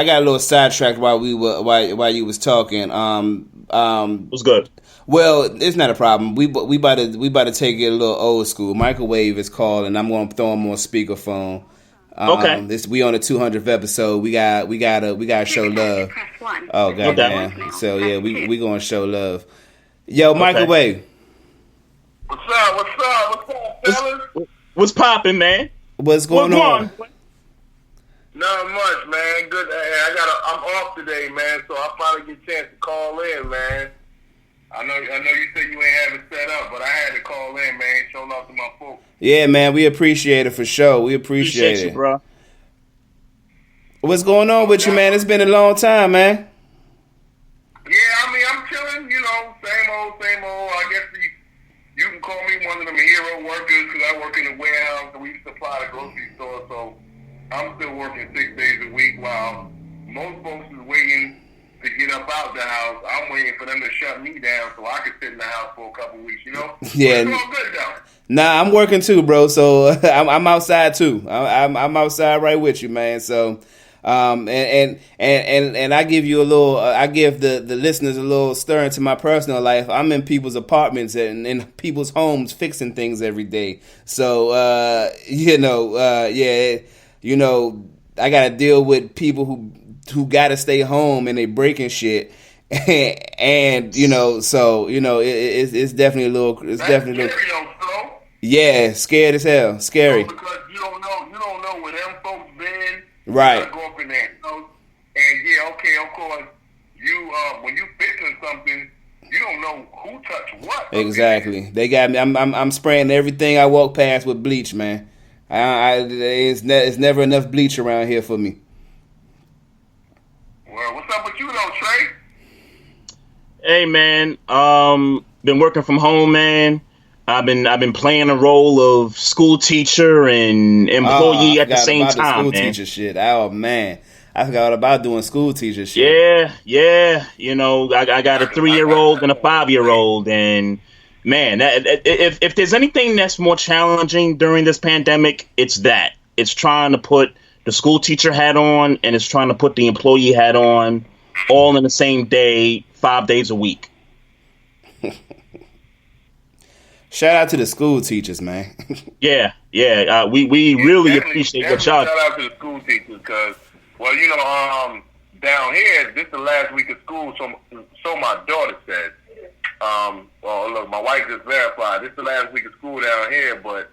got a little sidetracked while you was talking. It was good. Well, it's not a problem. We about to take it a little old school. Microwave is calling. I'm going to throw him on speakerphone. Okay. We on the 200th episode. We gotta show love. Oh goddamn. So yeah, we gonna show love. Yo, Microwave. What's up, fellas? What's popping, man? What's going on? Not much, man. Good. I'm off today, man. So I finally get a chance to call in, man. I know you said you ain't have it set up, but I had to call in, man. Show love to my folks. Yeah, man. We appreciate it for sure. We appreciate it, you, bro. What's going on with you, man? It's been a long time, man. Yeah, I mean, I'm chilling. Same old. I guess you can call me one of them hero workers because I work in the warehouse and we supply the grocery store. So I'm still working 6 days a week while most folks is waiting to get up out the house. I'm waiting for them to shut me down so I can sit in the house for a couple weeks, Yeah. But it's all good, though. Nah, I'm working too, bro. So I'm outside too. I'm outside right with you, man. So, and I give you a little. I give the listeners a little stir into my personal life. I'm in people's apartments and in people's homes fixing things every day. So, I got to deal with people who got to stay home and they breaking shit. And it's definitely a little. It's definitely. Yeah, scared as hell. Scary. Because you don't know where them folks been. Right. You gotta go up in there. And yeah, okay, of course, you when you fixing something, you don't know who touched what. Exactly. They got me. I'm spraying everything I walk past with bleach, man. It's never enough bleach around here for me. Well, what's up with you though, Trey? Hey, man. Been working from home, man. I've been playing a role of school teacher and employee at the same time, school man. Teacher shit. Oh man, I forgot all about doing school teacher shit. Yeah. I got a 3-year-old and a 5-year-old, and man, if there's anything that's more challenging during this pandemic, it's that. It's trying to put the school teacher hat on and it's trying to put the employee hat on, all in the same day, 5 days a week. Shout out to the school teachers, man. Yeah. We really appreciate what y'all. Shout out to the school teachers because, down here, this is the last week of school, so my daughter says. Look, my wife just verified. This is the last week of school down here, but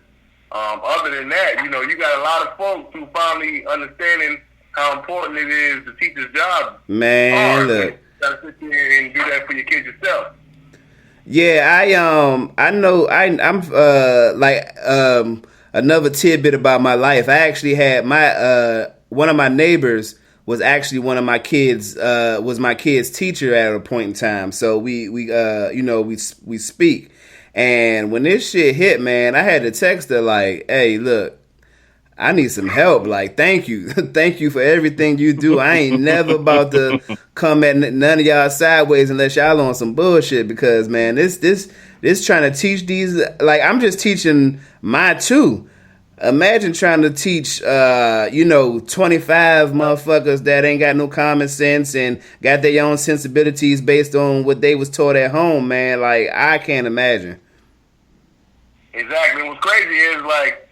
other than that, you got a lot of folks who finally understanding how important it is to teacher's job. Man, look. You gotta sit there and do that for your kids yourself. Yeah, I'm another tidbit about my life. I actually had my one of my neighbors was actually one of my kids was my kid's teacher at a point in time. So we speak. And when this shit hit, man, I had to text her like, "Hey, look, I need some help. Like, thank you. Thank you for everything you do. I ain't never about to come at none of y'all sideways unless y'all on some bullshit, because, man, this trying to teach these, like, I'm just teaching my two. Imagine trying to teach, 25 motherfuckers that ain't got no common sense and got their own sensibilities based on what they was taught at home, man. Like, I can't imagine." Exactly. What's crazy is, like,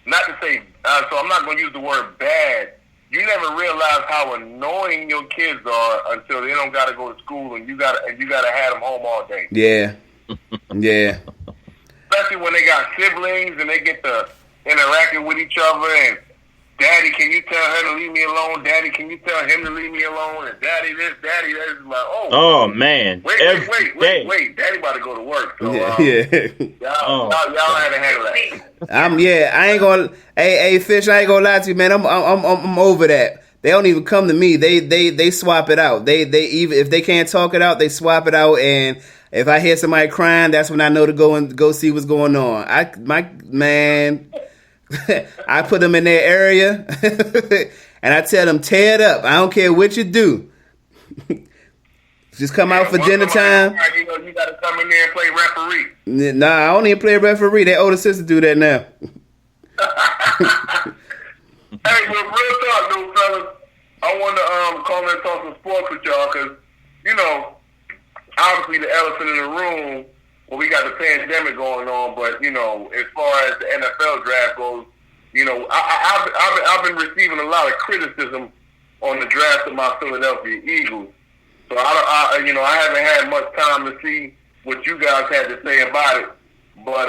not to say, so I'm not going to use the word bad. You never realize how annoying your kids are until they don't got to go to school and you got to have them home all day. Yeah. Yeah. Especially when they got siblings and they get to interacting with each other, and Daddy, can you tell her to leave me alone? Daddy, can you tell him to leave me alone? And Daddy this, Daddy that. Is like, oh man. Wait. Daddy about to go to work. So, Yeah. Y'all had to handle that. I ain't gonna. Hey, Fish, I ain't gonna lie to you, man. I'm over that. They don't even come to me. They swap it out. They even if they can't talk it out, they swap it out. And if I hear somebody crying, that's when I know to go see what's going on. I put them in their area and I tell them, tear it up. I don't care what you do. Just come out for dinner time. You got to come in there and play referee. Nah, I don't even play referee. Their older sister do that now. Hey, but real talk, though, fellas. I want to call and talk some sports with y'all because, obviously the elephant in the room, well, we got the pandemic going on, but, as far as the NFL draft goes, I've been receiving a lot of criticism on the draft of my Philadelphia Eagles. So, I haven't had much time to see what you guys had to say about it. But,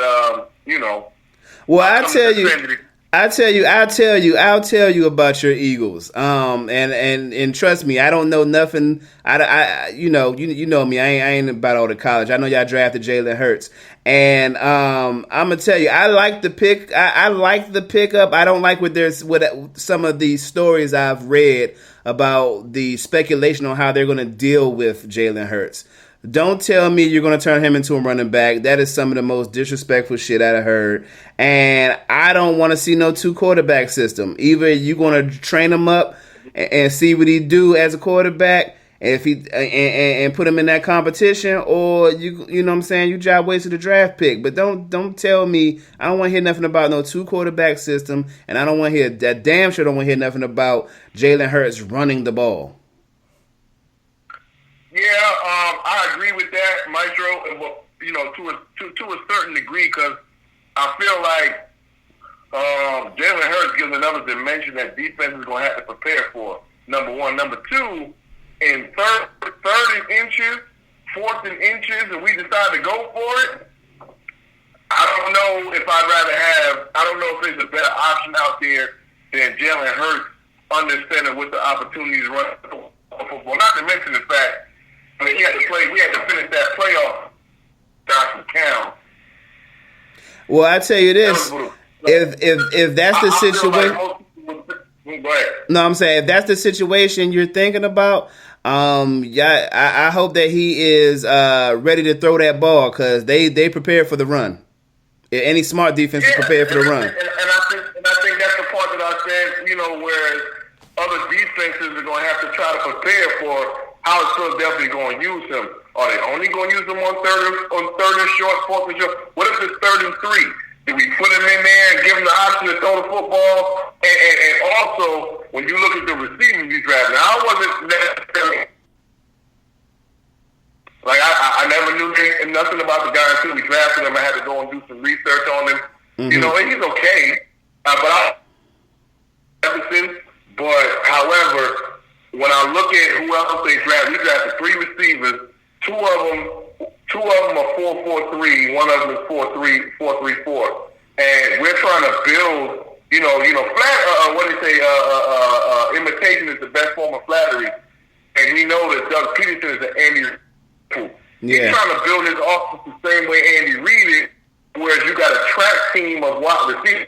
Well, I'll tell you about your Eagles. And trust me, I don't know nothing. You know me. I ain't about all the college. I know y'all drafted Jalen Hurts, and I'm gonna tell you, I like the pick. I like the pickup. I don't like what some of the stories I've read about the speculation on how they're gonna deal with Jalen Hurts. Don't tell me you're going to turn him into a running back. That is some of the most disrespectful shit I've heard. And I don't want to see no 2-quarterback system. Either you're going to train him up and see what he do as a quarterback, and and put him in that competition, or you know what I'm saying, you job wasted a draft pick. But don't tell me, I don't want to hear nothing about no 2-quarterback system, and I don't want to hear that, damn sure don't want to hear nothing about Jalen Hurts running the ball. Yeah, I agree with that, Maestro. To a certain degree, because I feel like Jalen Hurts gives another dimension that defense is going to have to prepare for. Number one, number two, in third and inches, fourth and inches, and we decide to go for it. I don't know if there's a better option out there than Jalen Hurts understanding what the opportunities run football. Not to mention the fact. We had to finish that playoff. Josh McDaniels. Well, I tell you this: if that's the situation, no, I'm saying if that's the situation you're thinking about, I hope that he is ready to throw that ball, because they prepare for the run. Any smart defense is prepared for the run. And I think that's the part that I said. Whereas other defenses are going to have to try to prepare for. How is Philadelphia going to use him? Are they only going to use him on third and short, fourth and short? What if it's 3rd and 3? Do we put him in there and give him the option to throw the football? And also, when you look at the receivers you draft, now I wasn't necessarily like I never knew nothing about the guy until we drafted him. I had to go and do some research on him. Mm-hmm. And he's okay, but however. When I look at who else they drafted, we drafted 3 receivers. Two of them are 4-4-3. One of them is 4-3-4. And we're trying to build, imitation is the best form of flattery. And we know that Doug Peterson is an Andy Reid. Yeah. He's trying to build his offense the same way Andy Reid is, whereas you got a track team of wide receivers.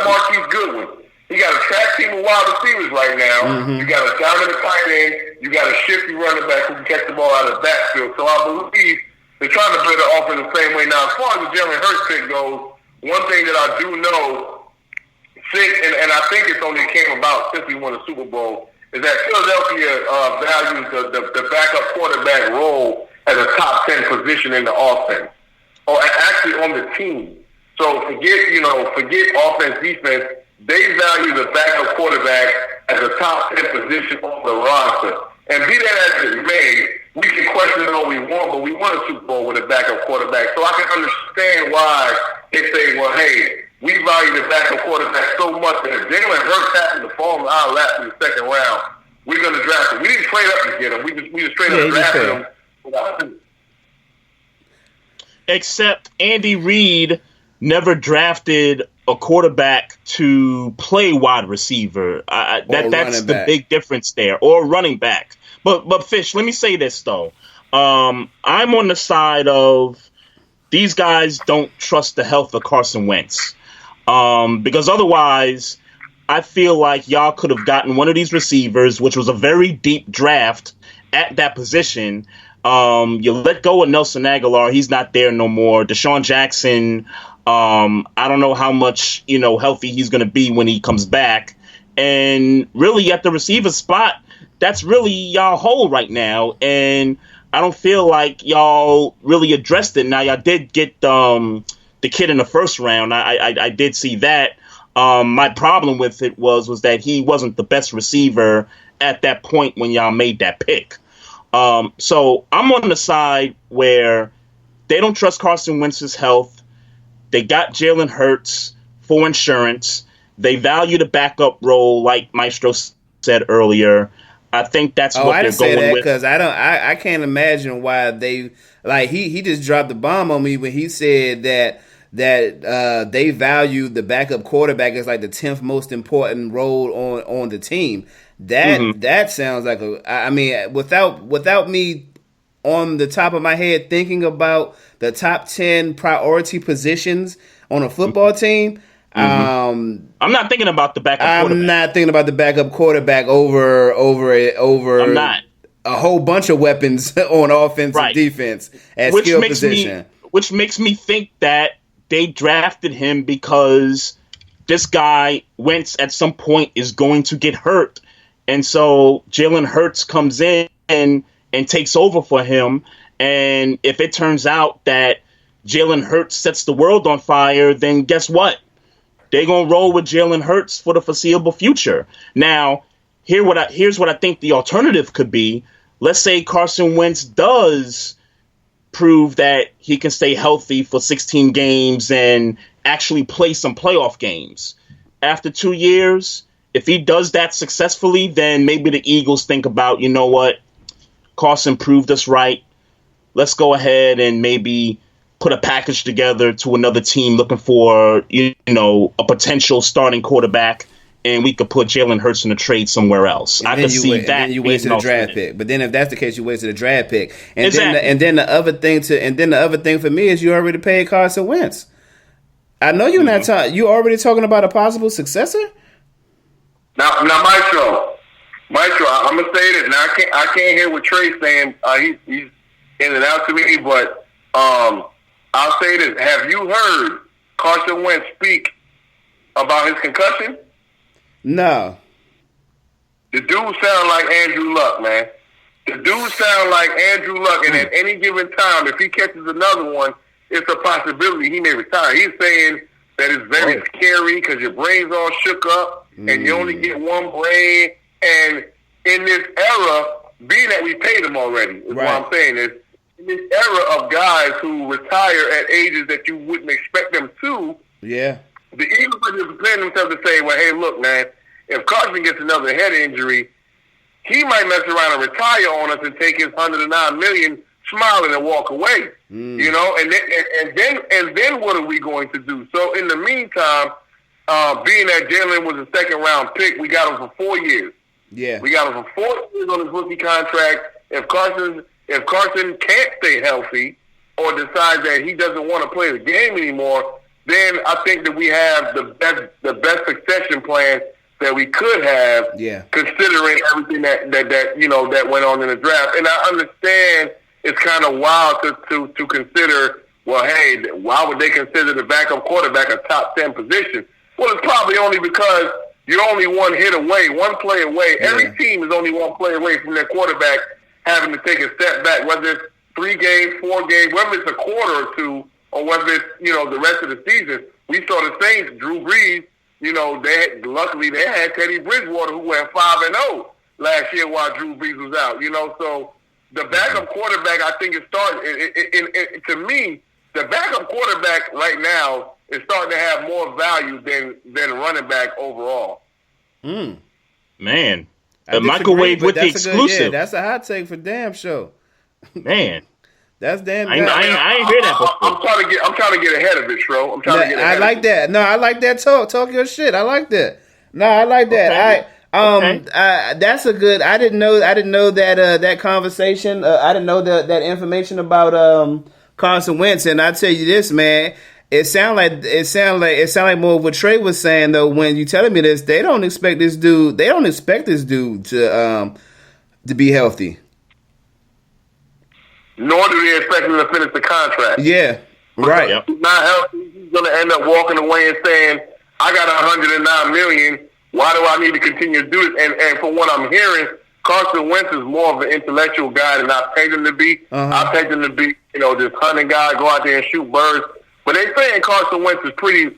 Marquise Goodwin. He got a track team of wide receivers right now. Mm-hmm. You got a dominant tight end. You got a shifty running back who can catch the ball out of the backfield. So I believe they're trying to build it off in the same way. Now, as far as the Jalen Hurts pick goes, one thing that I do know, and I think it's only came about since we won the Super Bowl, is that Philadelphia values the backup quarterback role as a top 10 position in the offense, or actually on the team. So forget offense, defense. They value the backup quarterback as a top 10 position on the roster. And be that as it may, we can question it all we want, but we won a Super Bowl with a backup quarterback. So I can understand why they say, well, hey, we value the backup quarterback so much that if Jalen Hurts happened to fall in our lap in the second round, we're going to draft him. We didn't trade up to get him. We just straight up drafted him. Except Andy Reid never drafted a quarterback to play wide receiver. That's the big difference there, or running back. But Fish, let me say this though. I'm on the side of these guys don't trust the health of Carson Wentz, because otherwise, I feel like y'all could have gotten one of these receivers, which was a very deep draft at that position. You let go of Nelson Aguilar; he's not there no more. Deshaun Jackson. I don't know how much, healthy he's going to be when he comes back. And really at the receiver spot, that's really y'all hole right now. And I don't feel like y'all really addressed it. Now, y'all did get the kid in the first round. I did see that. My problem with it was that he wasn't the best receiver at that point when y'all made that pick. So I'm on the side where they don't trust Carson Wentz's health. They got Jalen Hurts for insurance. They value the backup role, like Maestro said earlier. I think that's what they're going with. Because I can't imagine why they he just dropped the bomb on me when he said that they value the backup quarterback as like the 10th most important role on the team. That sounds like without me on the top of my head thinking about the top 10 priority positions on a football team. I'm not thinking about the backup quarterback. I'm not thinking about the backup quarterback over I'm not. A whole bunch of weapons on offense and defense at skill position. Which makes me think that they drafted him because this guy, Wentz, at some point is going to get hurt. And so Jalen Hurts comes in and takes over for him. And if it turns out that Jalen Hurts sets the world on fire, then guess what? They're going to roll with Jalen Hurts for the foreseeable future. Now, here's what I think the alternative could be. Let's say Carson Wentz does prove that he can stay healthy for 16 games and actually play some playoff games. After 2 years, if he does that successfully, then maybe the Eagles think about, you know what? Carson proved us right. Let's go ahead and maybe put a package together to another team looking for, a potential starting quarterback, and we could put Jalen Hurts in a trade somewhere else. I could see that. Then you wasted a draft pick. But then if that's the case, you wasted a draft pick. And exactly. then the other thing for me is you already paid Carson Wentz. I know you're not talking. You already talking about a possible successor. Now, Maestro, I'm gonna say this. Now, I can't hear what Trey's saying. He's in and out to me, but I'll say this: have you heard Carson Wentz speak about his concussion? No. The dude sound like Andrew Luck, man. The dude sound like Andrew Luck, and at any given time, if he catches another one, it's a possibility he may retire. He's saying that it's very scary because your brain's all shook up, and you only get one brain. And in this era, being that we paid him already, is what I'm saying is, in this era of guys who retire at ages that you wouldn't expect them to, the Eagles are just preparing themselves to say, well, hey, look, man, if Carson gets another head injury, he might mess around and retire on us and take his $109 million, smiling and walk away. And then what are we going to do? So in the meantime, being that Jalen was a second round pick, we got him for 4 years. Yeah, we got him for 4 years on his rookie contract. If Carson can't stay healthy or decides that he doesn't want to play the game anymore, then I think that we have the best succession plan that we could have, considering everything that went on in the draft. And I understand it's kind of wild to consider. Well, hey, why would they consider the backup quarterback a top 10 position? Well, it's probably only because you're only one hit away, one play away. Yeah. Every team is only one play away from their quarterback having to take a step back, whether it's 3 games, 4 games, whether it's a quarter or two, or whether it's, the rest of the season. We saw the Saints, Drew Brees, luckily they had Teddy Bridgewater, who went 5-0 last year while Drew Brees was out. So the backup quarterback, I think, is starting. To me, the backup quarterback right now is starting to have more value than running back overall. Man, the microwave with the exclusive. That's a hot take for damn sure. Man. That's damn. I ain't hear that before. I'm trying to get ahead of it, Shro. I like that. No, I like that talk your shit. I like that. No, I like that. Okay. That's a good. I didn't know that that conversation. I didn't know that information about Carson Wentz. And I tell you this, man. It sound like more of what Trey was saying though. When you telling me this, they don't expect this dude to be healthy. Nor do they expect him to finish the contract. Yeah, right. If he's not healthy, he's going to end up walking away and saying, I got $109 million. Why do I need to continue to do this? And from what I'm hearing, Carson Wentz is more of an intellectual guy than I paid him to be. I paid him to be, this hunting guy, go out there and shoot birds. But they saying Carson Wentz is pretty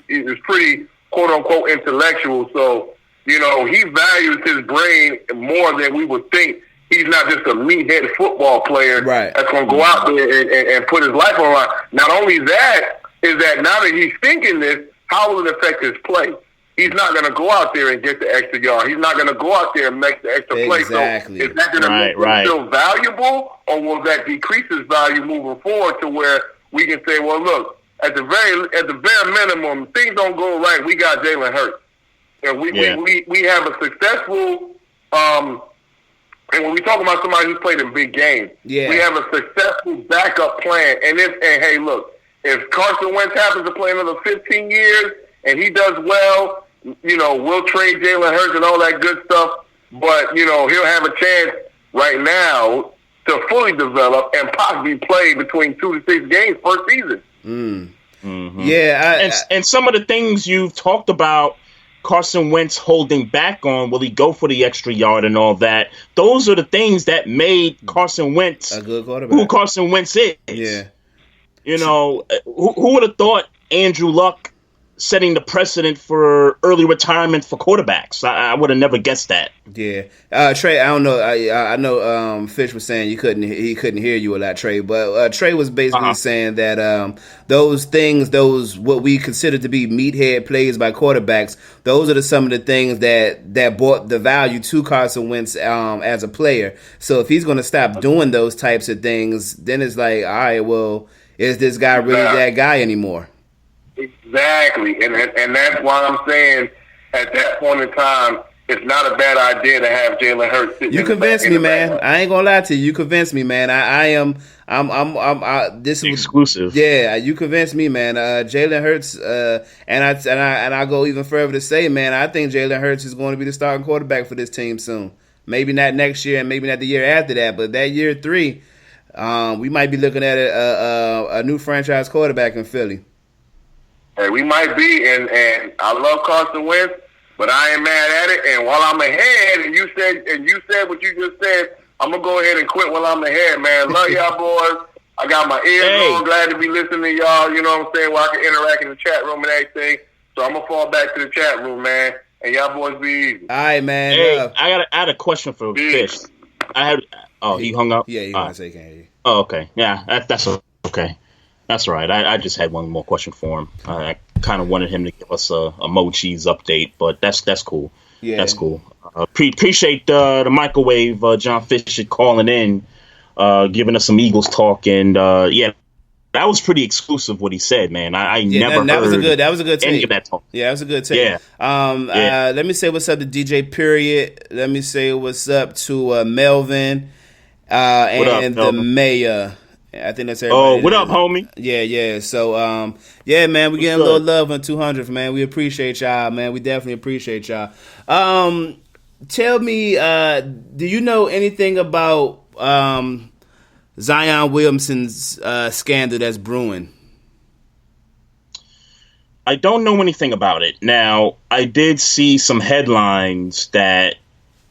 quote unquote intellectual. So, he values his brain more than we would think. He's not just a meathead football player that's going to go out there and put his life on the line. Not only that, is that now that he's thinking this, how will it affect his play? He's not going to go out there and get the extra yard. He's not going to go out there and make the extra play. So is that going to make him still valuable, or will that decrease his value moving forward to where we can say, well, look, at the bare minimum, things don't go right. We got Jalen Hurts, and we have a successful. And when we talk about somebody who's played in big games, we have a successful backup plan. And hey, look, if Carson Wentz happens to play another 15 years and he does well, we'll trade Jalen Hurts and all that good stuff. But, he'll have a chance right now to fully develop and possibly play between 2 to 6 games per season. Mm-hmm. Yeah. And some of the things you've talked about, Carson Wentz holding back on, will he go for the extra yard and all that? Those are the things that made Carson Wentz a good quarterback. Who Carson Wentz is. Yeah. Who would have thought Andrew Luck setting the precedent for early retirement for quarterbacks? I would have never guessed that. Yeah. Trey, I don't know. I know Fish was saying he couldn't hear you a lot, Trey, but Trey was basically saying that those things, what we consider to be meathead plays by quarterbacks, those are some of the things that brought the value to Carson Wentz as a player. So if he's going to stop doing those types of things, then it's like, all right, well, is this guy really that guy anymore? Exactly, and that's why I'm saying at that point in time, it's not a bad idea to have Jalen Hurts. You convinced me, man. I ain't gonna lie to you. You convinced me, man. I'm this exclusive. Yeah, you convinced me, man. Jalen Hurts, and I go even further to say, man, I think Jalen Hurts is going to be the starting quarterback for this team soon. Maybe not next year, and maybe not the year after that, but that year 3, we might be looking at a new franchise quarterback in Philly. Hey, we might be, and I love Carson Wentz, but I ain't mad at it. And while I'm ahead, and you said what you just said, I'm gonna go ahead and quit while I'm ahead, man. Love y'all boys. I got my ears on. Glad to be listening to y'all. You know what I'm saying? Where I can interact in the chat room and everything. So I'm gonna fall back to the chat room, man. And y'all boys be easy. All right, man. Hey, I had a question for Fish. He hung up. Yeah, he gonna say can't hear you. Oh, okay. Yeah, that's okay. That's right. I just had one more question for him. I kind of wanted him to give us a Mochi's update, but that's cool. Yeah, that's cool. Appreciate the microwave, John Fisher calling in, giving us some Eagles talk, and that was pretty exclusive what he said, man. I never heard that was a good take. Any of that talk. Yeah, that was a good take. Yeah. Let me say what's up to DJ Period. Let me say what's up to Melvin and the mayor. I think that's everybody. Oh, what up, homie? Yeah. So, yeah, man, we getting a little love on 200th, man. We appreciate y'all, man. We definitely appreciate y'all. Tell me, do you know anything about Zion Williamson's scandal that's brewing? I don't know anything about it. Now, I did see some headlines that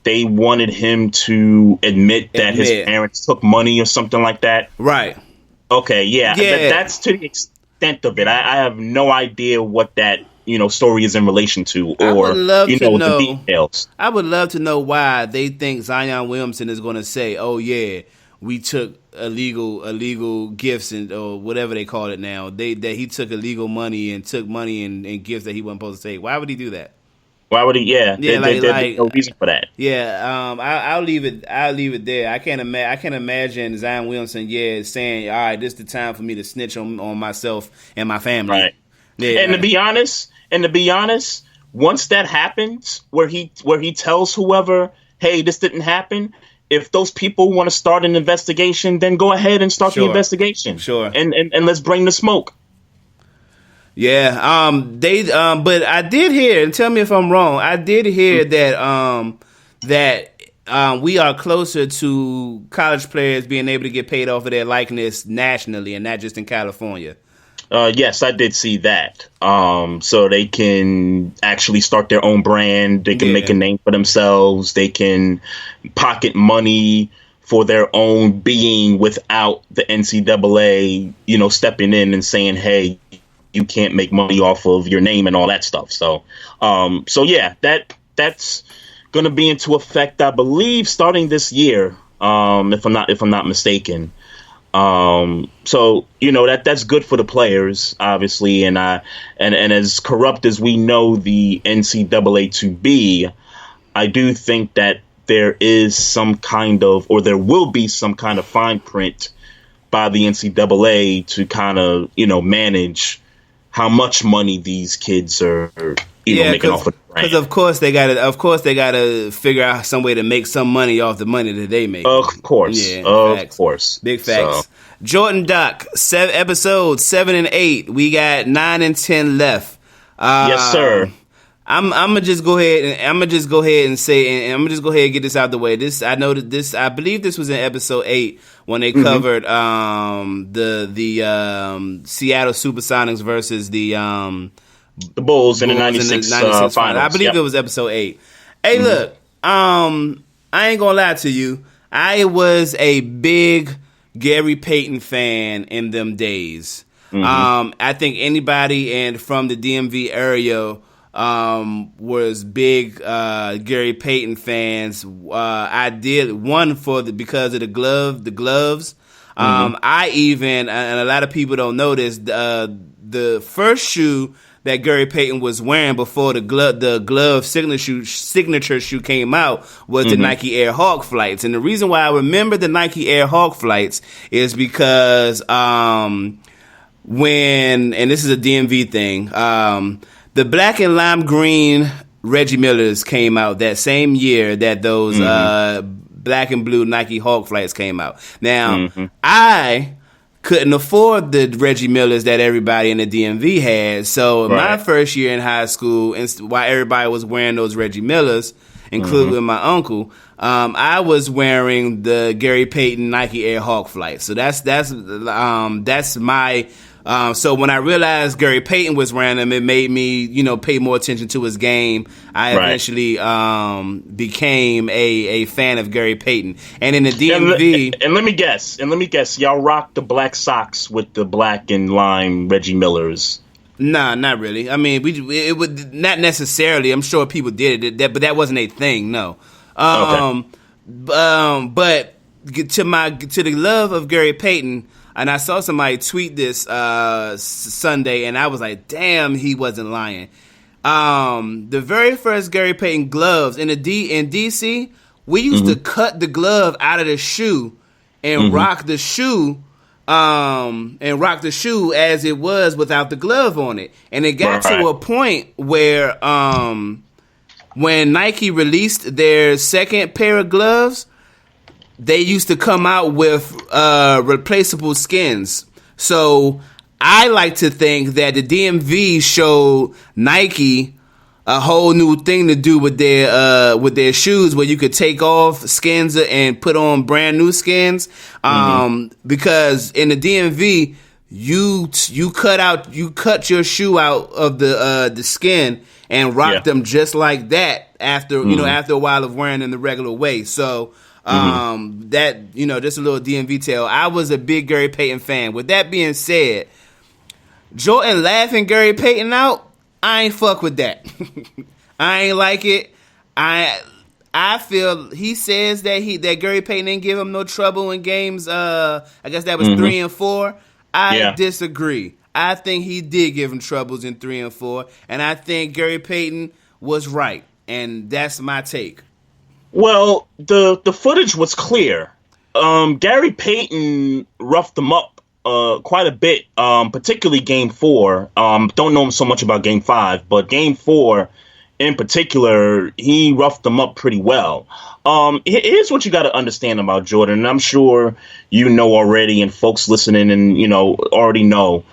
they wanted him to admit that his parents took money or something like that. Right. Okay, yeah. That's to the extent of it. I have no idea what that, story is in relation to, or, the details. I would love to know why they think Zion Williamson is going to say, oh, yeah, we took illegal gifts or whatever they call it now. That he took illegal money and took money and gifts that he wasn't supposed to take. Why would he do that? Why would he? Yeah, there's no reason for that. Yeah, I'll leave it. I'll leave it there. I can't imagine Zion Williamson, saying, "All right, this is the time for me to snitch on myself and my family." Right. Yeah, and to be honest, once that happens, where he tells whoever, "Hey, this didn't happen." If those people want to start an investigation, then go ahead and start the investigation. Sure. And let's bring the smoke. Yeah, but I did hear, and tell me if I'm wrong, I did hear that we are closer to college players being able to get paid off of their likeness nationally and not just in California. Yes, I did see that. So they can actually start their own brand. They can make a name for themselves. They can pocket money for their own being without the NCAA, stepping in and saying, hey, you can't make money off of your name and all that stuff. So, yeah, that's going to be into effect, I believe, starting this year, if I'm not mistaken. So that's good for the players, obviously, and as corrupt as we know the NCAA to be, I do think that there is some kind of, or there will be some kind of fine print by the NCAA to kind of manage how much money these kids are making off of the brand. Because of course they gotta figure out some way to make some money off the money that they make. Of course, big facts. So. Jordan Doc, episodes 7 and 8. We got 9 and 10 left. Yes, sir. I'm gonna just go ahead and say, and I'm gonna just go ahead and get this out the way. I believe this was in episode 8 when they covered the Seattle Supersonics versus the Bulls in the 96 finals. I believe it was episode 8. Hey, look, I ain't gonna lie to you. I was a big Gary Payton fan in them days. I think anybody from the DMV area was big Gary Payton fans. I did one because of the gloves. I even, and a lot of people don't know this, the first shoe that Gary Payton was wearing before the glove signature shoe came out was the Nike Air Hawk Flights. And the reason why I remember the Nike Air Hawk Flights is because and this is a DMV thing, the black and lime green Reggie Millers came out that same year that those black and blue Nike Hawk Flights came out. Now, I couldn't afford the Reggie Millers that everybody in the DMV had. So my first year in high school, while everybody was wearing those Reggie Millers, including my uncle, I was wearing the Gary Payton Nike Air Hawk Flights. So that's my. So when I realized Gary Payton was wearing them, it made me, pay more attention to his game. I eventually became a fan of Gary Payton. And in the DMV, and let me guess, y'all rocked the black socks with the black and lime Reggie Millers. Nah, not really. I mean, it would not necessarily. I'm sure people did it, but that wasn't a thing. No. But to the love of Gary Payton. And I saw somebody tweet this Sunday, and I was like, damn, he wasn't lying. The very first Gary Payton gloves in DC, we used to cut the glove out of the shoe and rock the shoe as it was without the glove on it. And it got to a point where when Nike released their second pair of gloves, they used to come out with replaceable skins. So I like to think that the DMV showed Nike a whole new thing to do with their shoes, where you could take off skins and put on brand new skins. Because in the DMV, you cut your shoe out of the skin and rock them just like that after a while of wearing them the regular way. So that just a little DMV tale. I was a big Gary Payton fan. With that being said, Jordan laughing Gary Payton out, I ain't fuck with that. I ain't like it. I feel he says that Gary Payton didn't give him no trouble in games. I guess that was 3 and 4. I disagree. I think he did give him troubles in 3 and 4, and I think Gary Payton was right, and that's my take. Well, the footage was clear. Gary Payton roughed them up quite a bit, particularly Game 4. Don't know so much about Game 5, but Game 4 in particular, he roughed them up pretty well. Here's what you got to understand about Jordan, and I'm sure you know already, and folks listening and already know.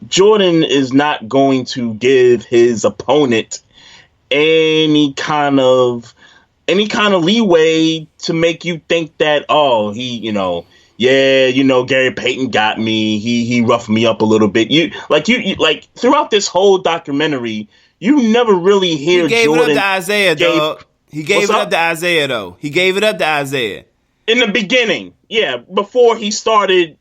Jordan is not going to give his opponent any kind of leeway to make you think that Gary Payton got me. He roughed me up a little bit. You throughout this whole documentary, you never really hear Jordan. He gave Jordan it up to Isaiah, dog. He gave it up to Isaiah, though. He gave it up to Isaiah. In the beginning, yeah, before he started,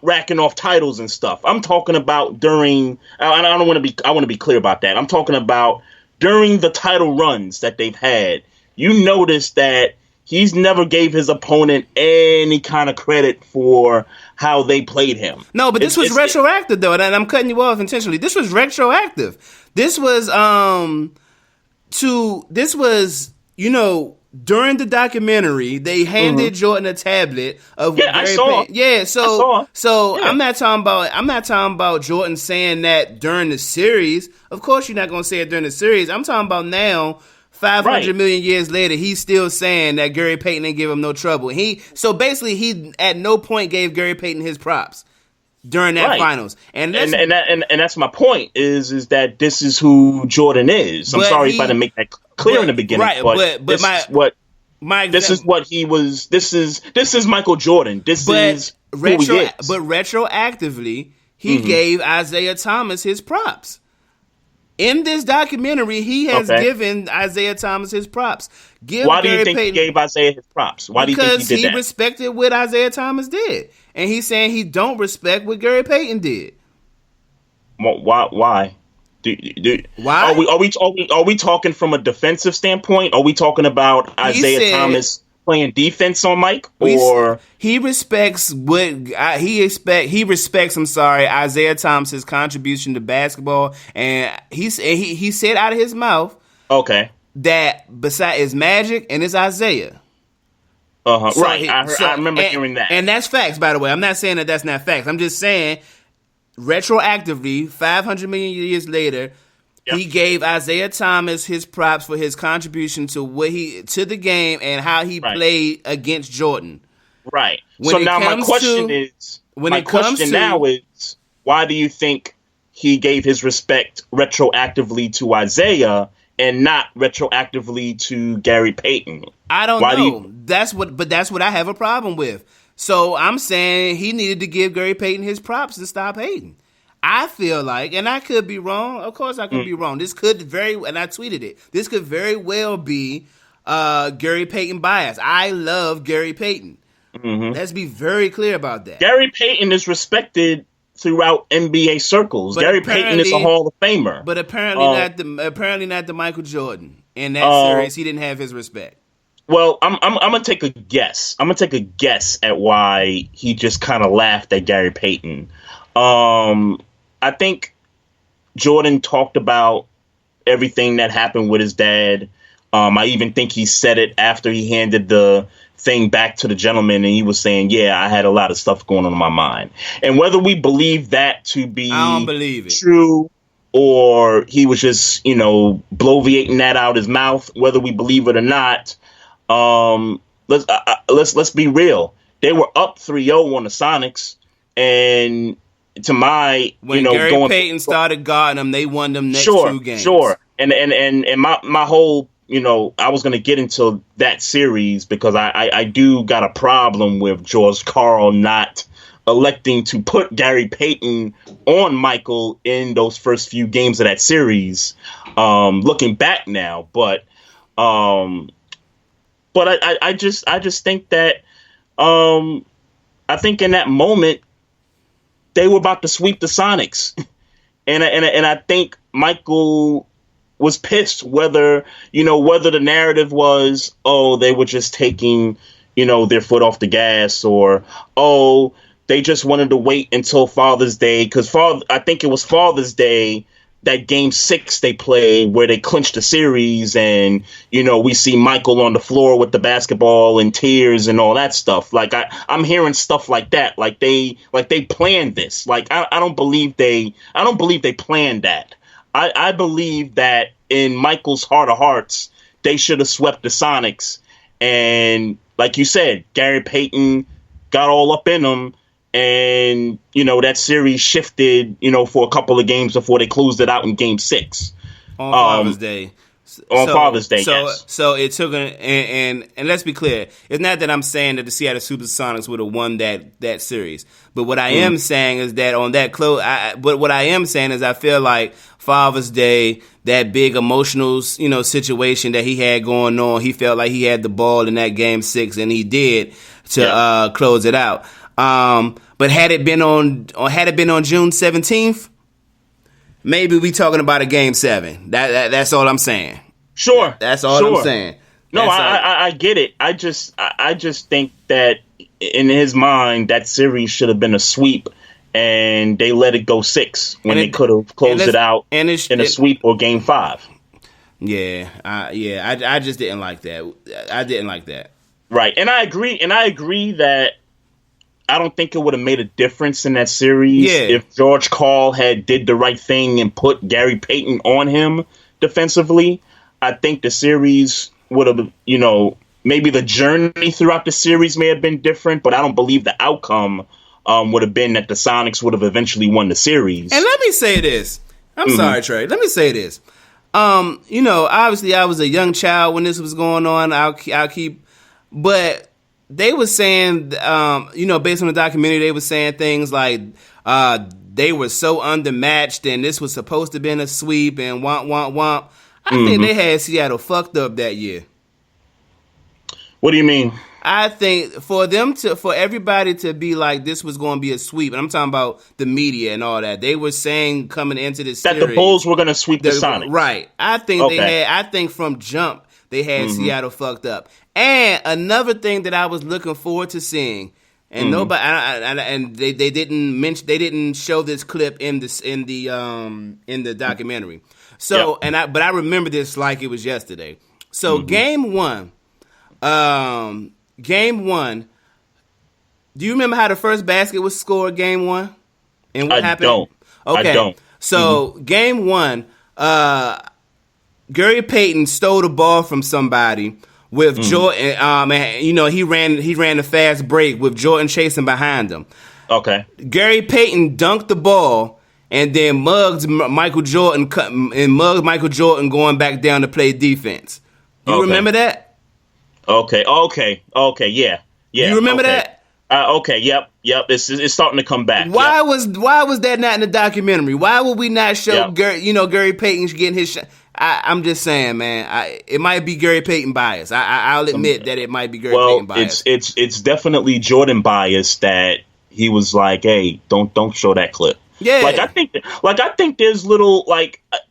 racking off titles and stuff. I'm talking about during. I want to be clear about that. I'm talking about during the title runs that they've had. You notice that he's never gave his opponent any kind of credit for how they played him. No, but this was retroactive, though, and I'm cutting you off intentionally. This was retroactive. This was during the documentary, they handed Jordan a tablet of what Gary Payton. Yeah, I'm not talking about Jordan saying that during the series. Of course, you're not going to say it during the series. I'm talking about now. 500 million years later, he's still saying that Gary Payton didn't give him no trouble. He at no point gave Gary Payton his props during that finals. And that's my point is that this is who Jordan is. I'm sorry if I didn't make that clear in the beginning. Right, but this is what he was. This is Michael Jordan. This is who he is. But retroactively, he gave Isaiah Thomas his props. In this documentary, he has given Isaiah Thomas his props. Why do you think he gave Isaiah his props? Why do you think he did that? Because he respected what Isaiah Thomas did. And he's saying he don't respect what Gary Payton did. Why? Why? Are we talking from a defensive standpoint? Are we talking about Isaiah Thomas playing defense on Mike, or he respects Isaiah Thomas's contribution to basketball, and he said out of his mouth, that beside is Magic and it's Isaiah. I remember hearing that, and that's facts. By the way, I'm not saying that that's not facts. I'm just saying retroactively, 500 million years later. He gave Isaiah Thomas his props for his contribution to the game and how he played against Jordan. Right. So now my question is, why do you think he gave his respect retroactively to Isaiah and not retroactively to Gary Payton? I don't know. That's what I have a problem with. So I'm saying he needed to give Gary Payton his props and stop hating. I feel like, and I could be wrong. Of course, I could be wrong. This could and I tweeted it. This could very well be Gary Payton bias. I love Gary Payton. Let's be very clear about that. Gary Payton is respected throughout NBA circles. Gary Payton is a Hall of Famer, but apparently not the Michael Jordan. In that series, he didn't have his respect. Well, I'm gonna take a guess. I'm gonna take a guess at why he just kind of laughed at Gary Payton. I think Jordan talked about everything that happened with his dad. I even think he said it after he handed the thing back to the gentleman, and he was saying, yeah, I had a lot of stuff going on in my mind. And whether we believe that to be I don't believe it. True, or he was just, bloviating that out his mouth, whether we believe it or not, let's be real. They were up 3-0 on the Sonics, and to my when Gary Payton started guarding them, they won them next 2 games. Sure. And my whole, I was going to get into that series because I do got a problem with George Karl not electing to put Gary Payton on Michael in those first few games of that series. Looking back now, but I just think that I think in that moment they were about to sweep the Sonics, and I think Michael was pissed whether the narrative was, oh, they were just taking their foot off the gas, or oh, they just wanted to wait until Father's Day, because I think it was Father's Day, that game 6 they played where they clinched the series, and we see Michael on the floor with the basketball and tears and all that stuff. Like I'm hearing stuff like that, like they planned this. Like I don't believe they planned that. I believe that in Michael's heart of hearts, they should have swept the Sonics, and like you said, Gary Payton got all up in them. And, that series shifted, for a couple of games before they closed it out in game 6. On Father's Day. Father's Day, yes. So it took and let's be clear. It's not that I'm saying that the Seattle Supersonics would have won that series. But what I am saying is that on that what I am saying is I feel like Father's Day, that big emotional, situation that he had going on, he felt like he had the ball in that game 6, and he did to close it out. But had it been on June 17th, maybe we talking about a game 7. That's all I'm saying. Sure. That's all I'm saying. No, I get it. I just think that in his mind, that series should have been a sweep, and they let it go 6 when they could have closed it out in a sweep or game 5. Yeah. I just didn't like that. I didn't like that. Right. And I agree that I don't think it would have made a difference in that series if George Karl had did the right thing and put Gary Payton on him defensively. I think the series would have, maybe the journey throughout the series may have been different, but I don't believe the outcome would have been that the Sonics would have eventually won the series. And let me say this. I'm sorry, Trey. Let me say this. Obviously I was a young child when this was going on. But they were saying, based on the documentary, they were saying things like they were so undermatched and this was supposed to have been a sweep and womp. I think they had Seattle fucked up that year. What do you mean? I think for everybody to be like this was going to be a sweep, and I'm talking about the media and all that. They were saying coming into this series that the Bulls were going to sweep the Sonics. Right. I think from jump they had Seattle fucked up. And another thing that I was looking forward to seeing, and they didn't show this clip in the documentary. So but I remember this like it was yesterday. So game one. Do you remember how the first basket was scored? Game 1, and what happened? Don't. Okay, I don't. So game 1, Gary Payton stole the ball from somebody with Jordan. And, he ran the fast break with Jordan chasing behind him. Okay. Gary Payton dunked the ball and then mugged Michael Jordan going back down to play defense. You remember that? Okay. Yeah. You remember that? Okay. Yep. It's starting to come back. Why was that not in the documentary? Why would we not show Gary Payton getting his shot? I'm just saying, man. It might be Gary Payton bias. I'll admit that it might be Gary Payton bias. It's definitely Jordan bias that he was like, hey, don't show that clip. Yeah. I think there's little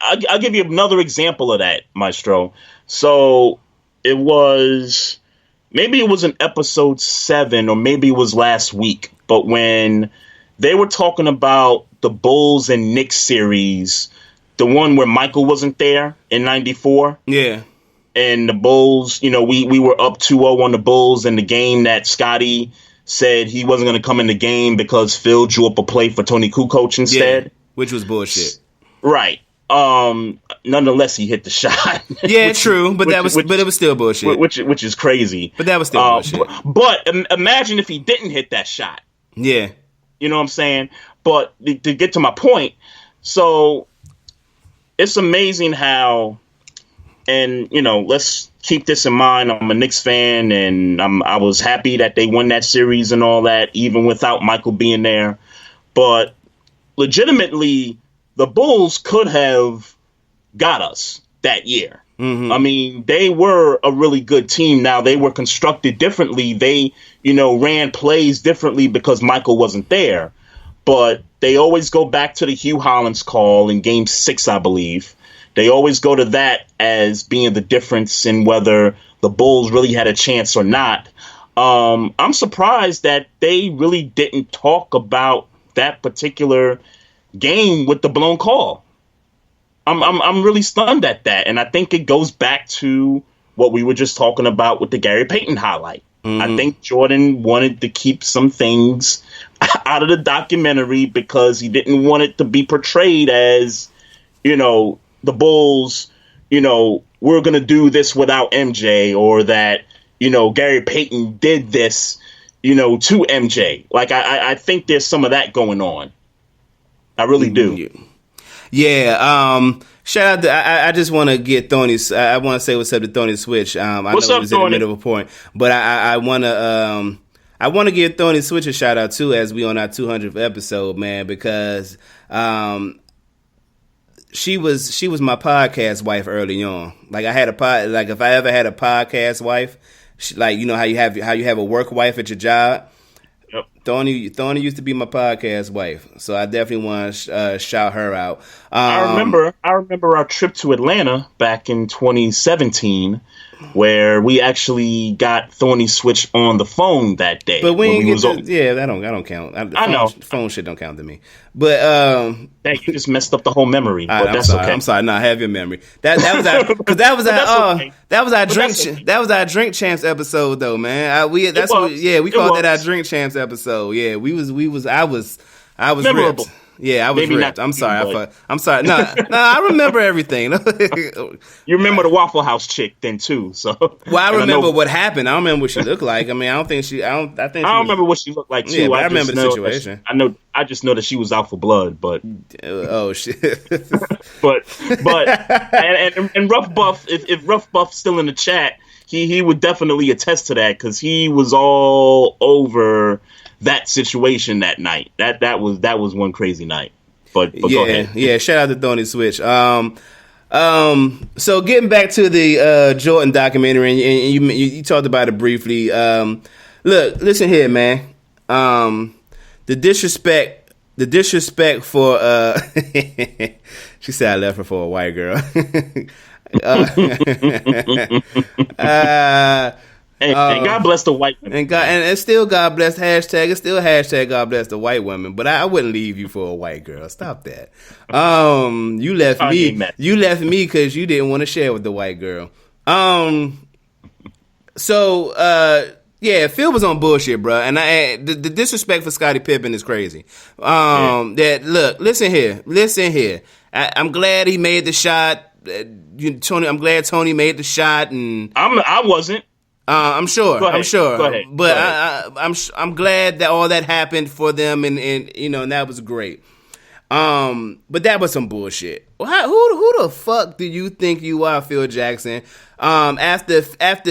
I'll give you another example of that, Maestro. So maybe it was in episode 7 or maybe it was last week, but when they were talking about the Bulls and Knicks series, the one where Michael wasn't there in 94. Yeah. And the Bulls, we were up 2-0 on the Bulls in the game that Scotty said he wasn't going to come in the game because Phil drew up a play for Tony Kukoc instead. Yeah, which was bullshit. Right. nonetheless, he hit the shot. Yeah, true, but it was still bullshit. Which is crazy. But that was still bullshit. But imagine if he didn't hit that shot. Yeah. You know what I'm saying? But to get to my point, so it's amazing how, and let's keep this in mind. I'm a Knicks fan, and I was happy that they won that series and all that, even without Michael being there. But legitimately, the Bulls could have got us that year. Mm-hmm. I mean, they were a really good team. Now, they were constructed differently. They, ran plays differently because Michael wasn't there. But they always go back to the Hugh Hollins call in Game 6, I believe. They always go to that as being the difference in whether the Bulls really had a chance or not. I'm surprised that they really didn't talk about that particular game with the blown call. I'm really stunned at that, and I think it goes back to what we were just talking about with the Gary Payton highlight. Mm-hmm. I think Jordan wanted to keep some things out of the documentary because he didn't want it to be portrayed as, the Bulls, we're going to do this without MJ, or that, Gary Payton did this, to MJ. Like, I think there's some of that going on. I really do. Yeah. Shout out to, I just want to get Thorny's, I want to say what's up to Thorny Switch. I what's know up, he was in the middle of a point, but I want to give Thorny Switch a shout out too, as we on our 200th episode, man, because she was my podcast wife early on. Like, I had if I ever had a podcast wife, how you have a work wife at your job. Yep. Thorny used to be my podcast wife, so I definitely want to shout her out. I remember our trip to Atlanta back in 2017, where we actually got Thorny Switch on the phone that day. But that don't count. I know phone shit don't count to me. But you just messed up the whole memery. But that's okay. I'm sorry. No, have your memory. That was our drink champs episode though, man. We called that our drink champs episode. Yeah, I was memorable. Ripped. Yeah, I was Maybe ripped. not. I'm sorry. I'm sorry. No, I remember everything. You remember the Waffle House chick then too. So I remember what happened. I don't remember what she looked like. I mean, I don't remember what she looked like too. Yeah, but I remember the situation. I just know that she was out for blood, but oh shit. but and Rough Buff, if Rough Buff's still in the chat, he would definitely attest to that because he was all over that situation that night. That was one crazy night. But go ahead. Yeah. Shout out to Thorny Switch. So getting back to the Jordan documentary, and you talked about it briefly. Look, listen here, man. The disrespect for she said I left her for a white girl. And God bless the white women. And still God bless hashtag. It's still hashtag God bless the white women. But I wouldn't leave you for a white girl. Stop that. You left me. You left me because you didn't want to share with the white girl. Yeah, Phil was on bullshit, bro. And the disrespect for Scottie Pippen is crazy. Listen here. I'm glad he made the shot. Tony, I'm glad Tony made the shot, and I wasn't. I'm sure. Go ahead. But I'm glad that all that happened for them, and and that was great. But that was some bullshit. Who the fuck do you think you are, Phil Jackson? After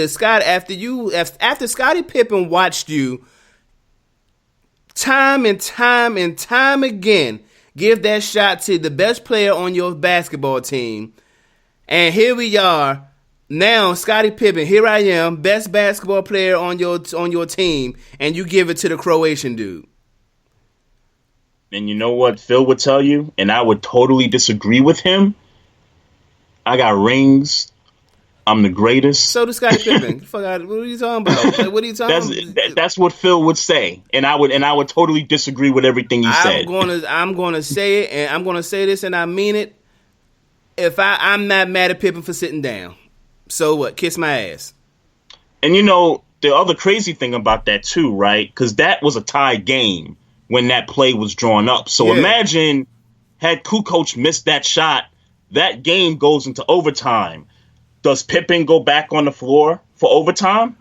Scottie Pippen watched you time and time again give that shot to the best player on your basketball team, and here we are. Now, Scottie Pippen, here I am, best basketball player on your team, and you give it to the Croatian dude. And you know what Phil would tell you? And I would totally disagree with him. I got rings. I'm the greatest. So does Scottie Pippen. What are you talking about? What are you talking about? That's what Phil would say. And I would totally disagree with everything he said. I'm gonna say it, and I'm gonna say this, and I mean it. I'm not mad at Pippen for sitting down. So what? Kiss my ass. And the other crazy thing about that too, right? Because that was a tie game when that play was drawn up. So imagine had Kukoc missed that shot, that game goes into overtime. Does Pippen go back on the floor for overtime?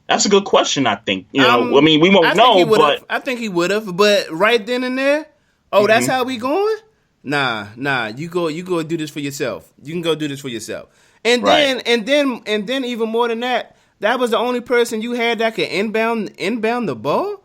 That's a good question, I think. We won't know, but I think he would have. But right then and there, that's how we going? Nah. You go do this for yourself. You can go do this for yourself. And then even more than that, that was the only person you had that could inbound the ball.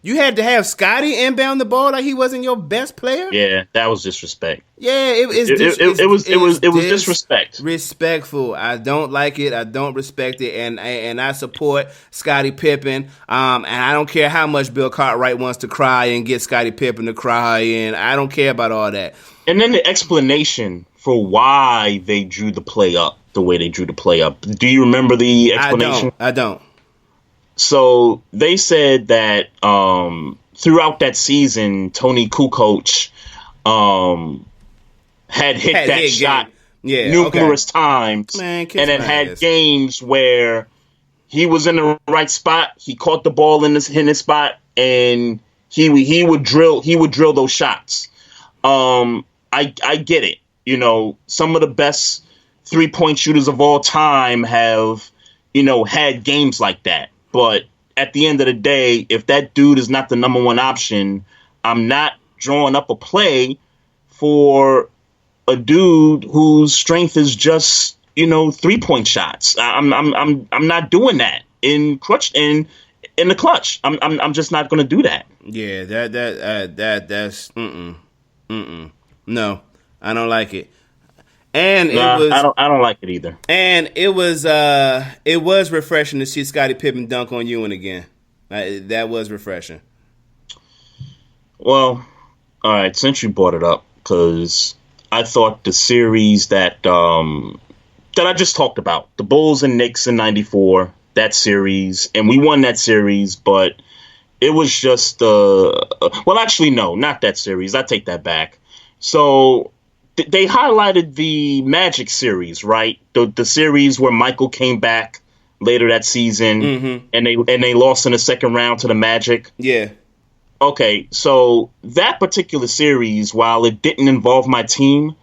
You had to have Scotty inbound the ball like he wasn't your best player. Yeah, that was disrespect. Yeah, it was disrespect. Respectful. I don't like it. I don't respect it, and I support Scottie Pippen. And I don't care how much Bill Cartwright wants to cry and get Scottie Pippen to cry, and I don't care about all that. And then the explanation for why they drew the play up the way they drew the play up. Do you remember the explanation? I don't. So they said that throughout that season, Tony Kukoc had hit that shot numerous times, and then had games where he was in the right spot, he caught the ball in his spot, and he would drill those shots. I get it. Some of the best 3-point shooters of all time have had games like that. But at the end of the day, if that dude is not the number one option, I'm not drawing up a play for a dude whose strength is just 3-point shots. I'm not doing that in the clutch. I'm just not going to do that. Yeah, that's no, I don't like it. And I don't like it either. And it was refreshing to see Scottie Pippen dunk on Ewing again. That was refreshing. Well, all right. Since you brought it up, because I thought the series that I just talked about, the Bulls and Knicks in '94, that series, and we won that series, but it was just well, actually, no, not that series. I take that back. So. They highlighted the Magic series, right? The series where Michael came back later that season, and they lost in the second round to the Magic. Yeah. Okay, so that particular series, while it didn't involve my team,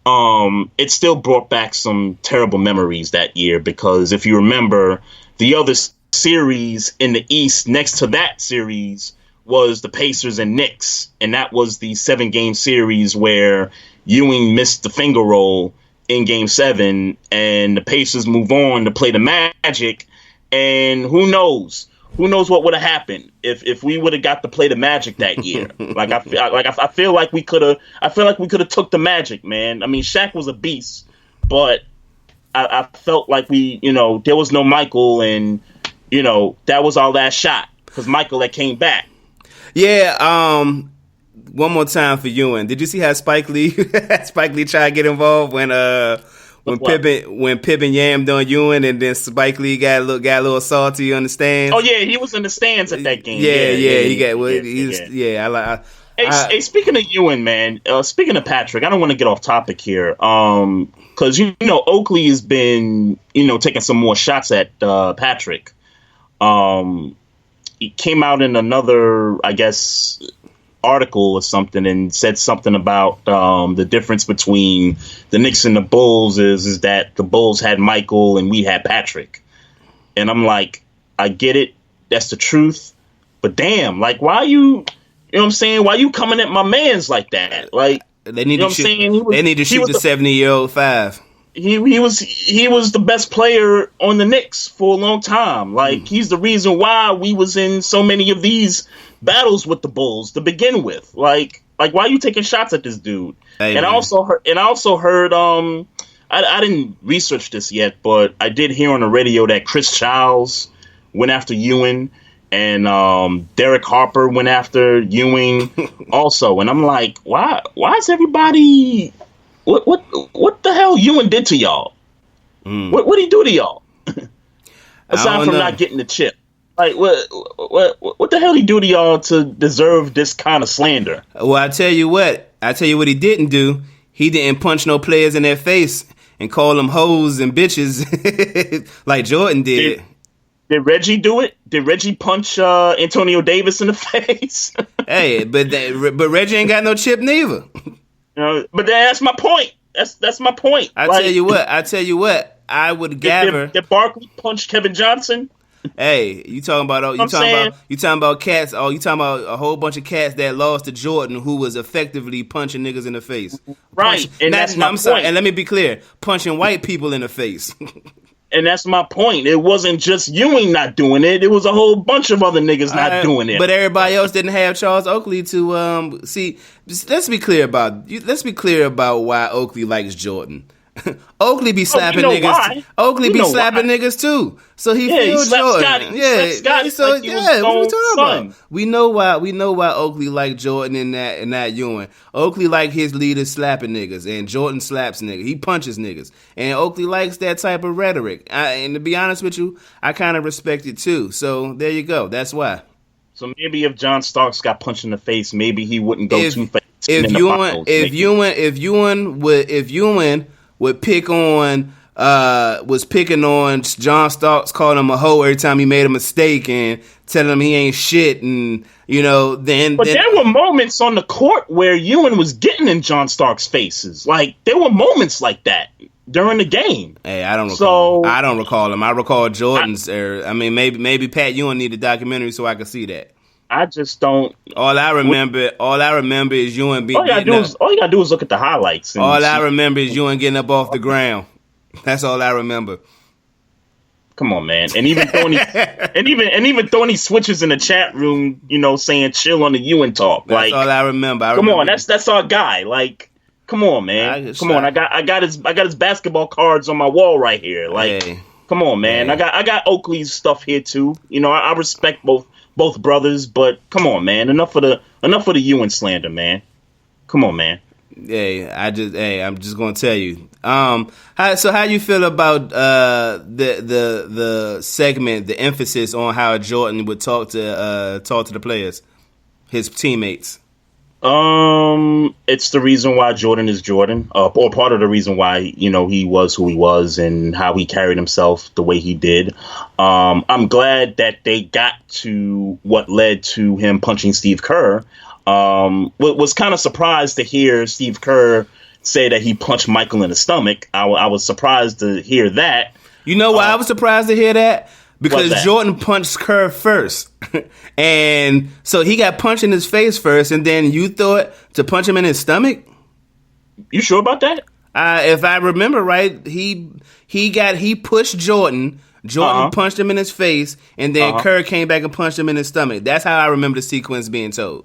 it still brought back some terrible memories that year, because if you remember, the other series in the East next to that series was the Pacers and Knicks, and that was the 7-game series where Ewing missed the finger roll in Game 7, and the Pacers move on to play the Magic, and who knows what would have happened if we would have got to play the Magic that year. I feel like we could have took the Magic, man. I mean, Shaq was a beast, but I felt like there was no Michael, and that was our last shot because Michael had came back. Yeah. One more time for Ewing. Did you see how Spike Lee tried to get involved when Pippen yammed on Ewing, and then Spike Lee got a little salty on the stands? Oh yeah, he was in the stands at that game. Hey, speaking of Ewing, man. Speaking of Patrick, I don't want to get off topic here. Because Oakley has been taking some more shots at Patrick. He came out in another, I guess, article or something and said something about the difference between the Knicks and the Bulls is that the Bulls had Michael and we had Patrick. And I'm like, I get it. That's the truth. But damn, like, why you know what I'm saying? Why you coming at my mans like that? Like, they need to shoot the 70-year-old 5. He was the best player on the Knicks for a long time. Like, he's the reason why we was in so many of these battles with the Bulls to begin with. Like why are you taking shots at this dude? Hey, and I also heard I didn't research this yet, but I did hear on the radio that Chris Childs went after Ewing, and Derek Harper went after Ewing also. And I'm like, why is everybody? What the hell Ewing did to y'all? What did he do to y'all? Aside from not getting the chip. Like, what the hell did he do to y'all to deserve this kind of slander? Well, I tell you what he didn't do. He didn't punch no players in their face and call them hoes and bitches like Jordan did. Did Reggie do it? Did Reggie punch Antonio Davis in the face? Hey, but Reggie ain't got no chip neither. But that's my point. That's my point. I tell you what. I would gather that Barkley punched Kevin Johnson. Hey, you talking about cats? Oh, you talking about a whole bunch of cats that lost to Jordan, who was effectively punching niggas in the face, right? That's my point. Sorry, and let me be clear, punching white people in the face. And that's my point. It wasn't just Ewing not doing it; it was a whole bunch of other niggas not doing it. But everybody else didn't have Charles Oakley to see. Let's be clear about why Oakley likes Jordan. Oakley be slapping niggas. Why? Oakley be slapping niggas too. So he feels Jordan. Scotty. What we talking about? We know why Oakley like Jordan and not Ewing. Oakley like his leaders slapping niggas, and Jordan slaps niggas. He punches niggas, and Oakley likes that type of rhetoric. And to be honest with you, I kind of respect it too. So there you go. That's why. So maybe if John Starks got punched in the face, maybe he wouldn't go too fast. If Ewing would pick on was picking on John Starks, calling him a hoe every time he made a mistake and telling him he ain't shit, and then there were moments on the court where Ewing was getting in John Starks' faces. Like there were moments like that during the game. Hey, I don't recall him. I recall Jordan's error. I mean, maybe Pat Ewing need a documentary so I could see that. I just don't. All I remember is Ewing being. All you gotta do is look at the highlights. I remember is Ewing getting up off the ground. That's all I remember. Come on, man. And even Thorny switches in the chat room, saying chill on the Ewing talk. That's all I remember. Come on, that's our guy. Like, come on, man. Come on. I got his basketball cards on my wall right here. Like, come on, man. I got Oakley's stuff here too. I respect both brothers, but come on, man. Enough of the Ewing slander, man. Come on, man. I'm just gonna tell you. How you feel about the segment, the emphasis on how Jordan would talk to the players, his teammates? It's the reason why Jordan is Jordan, or part of the reason why he was who he was and how he carried himself the way he did. I'm glad that they got to what led to him punching Steve Kerr. Was kind of surprised to hear Steve Kerr say that he punched Michael in the stomach. I was surprised to hear that. You know why I was surprised to hear that? Because Jordan punched Kerr first. And so he got punched in his face first, and then you thought to punch him in his stomach? You sure about that? If I remember right, he pushed Jordan. Jordan punched him in his face, and then Kerr came back and punched him in his stomach. That's how I remember the sequence being told.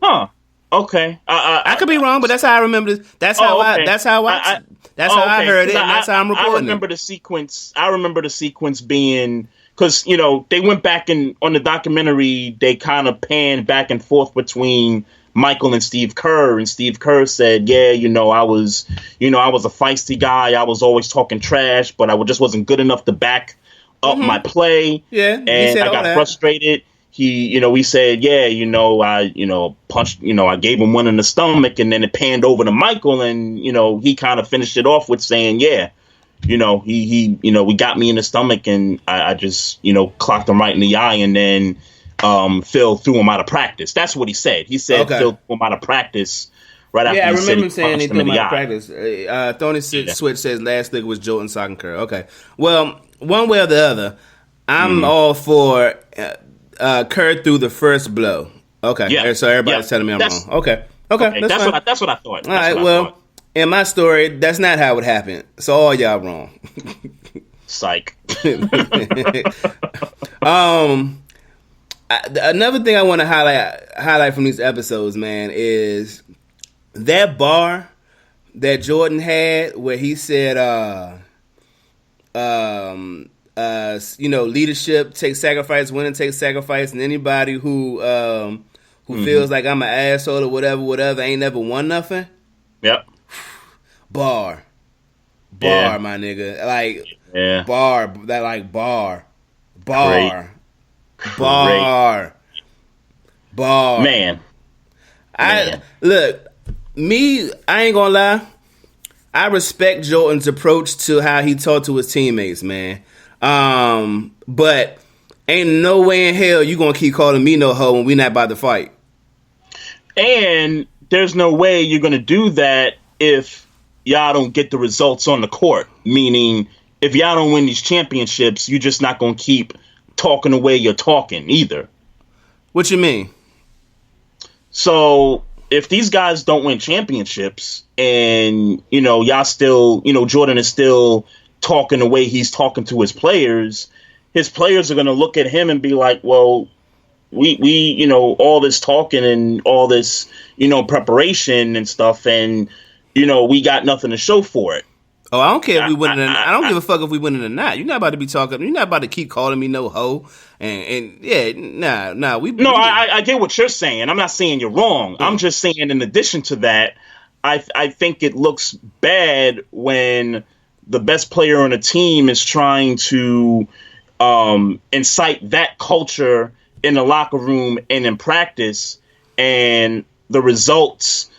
Okay. I could be wrong, but that's how I remember this. That's how I heard it, and that's how I'm reporting I remember the sequence. I remember the sequence being because they went back and on the documentary they kind of panned back and forth between Michael and Steve Kerr, and Steve Kerr said, "Yeah, I was a feisty guy. I was always talking trash, but I just wasn't good enough to back up my play. Yeah, and I got frustrated." He said, "Yeah, I punched, I gave him one in the stomach," and then it panned over to Michael, and he kind of finished it off with saying, "Yeah, he got me in the stomach, and I just clocked him right in the eye, and then Phil threw him out of practice." That's what he said. He said Phil threw him out of practice right after. Yeah, I he remember said saying he threw him out of practice. Tony Switch says last look was Jordan socking Kerr. Okay, well, one way or the other, I'm all for. Kerr threw the first blow. Okay, so everybody's telling me I'm wrong. Okay, that's what I thought. All right, well, in my story, that's not how it happened. So all y'all wrong. Psych. Another thing I want to highlight from these episodes, man, is that bar that Jordan had where he said, leadership takes sacrifice, winning takes sacrifice, and anybody who feels like I'm an asshole or whatever, ain't never won nothing. Yep. Bar, my nigga. Like, bar. Man. I ain't gonna lie. I respect Jordan's approach to how he talked to his teammates, man. But ain't no way in hell you gonna keep calling me no hoe when we not about to fight. And there's no way you're gonna do that if y'all don't get the results on the court. Meaning, if y'all don't win these championships, you're just not going to keep talking the way you're talking either. What you mean? So if these guys don't win championships and, y'all still, Jordan is still talking the way he's talking to his players are going to look at him and be like, well, we all this talking and all this, preparation and stuff, and, we got nothing to show for it. Oh, I don't care if we win it. I don't give a fuck if we win it or not. You're not about to be talking. You're not about to keep calling me no hoe. And yeah, nah. I get what you're saying. I'm not saying you're wrong. I'm just saying, in addition to that, I think it looks bad when the best player on a team is trying to incite that culture in the locker room and in practice, and the results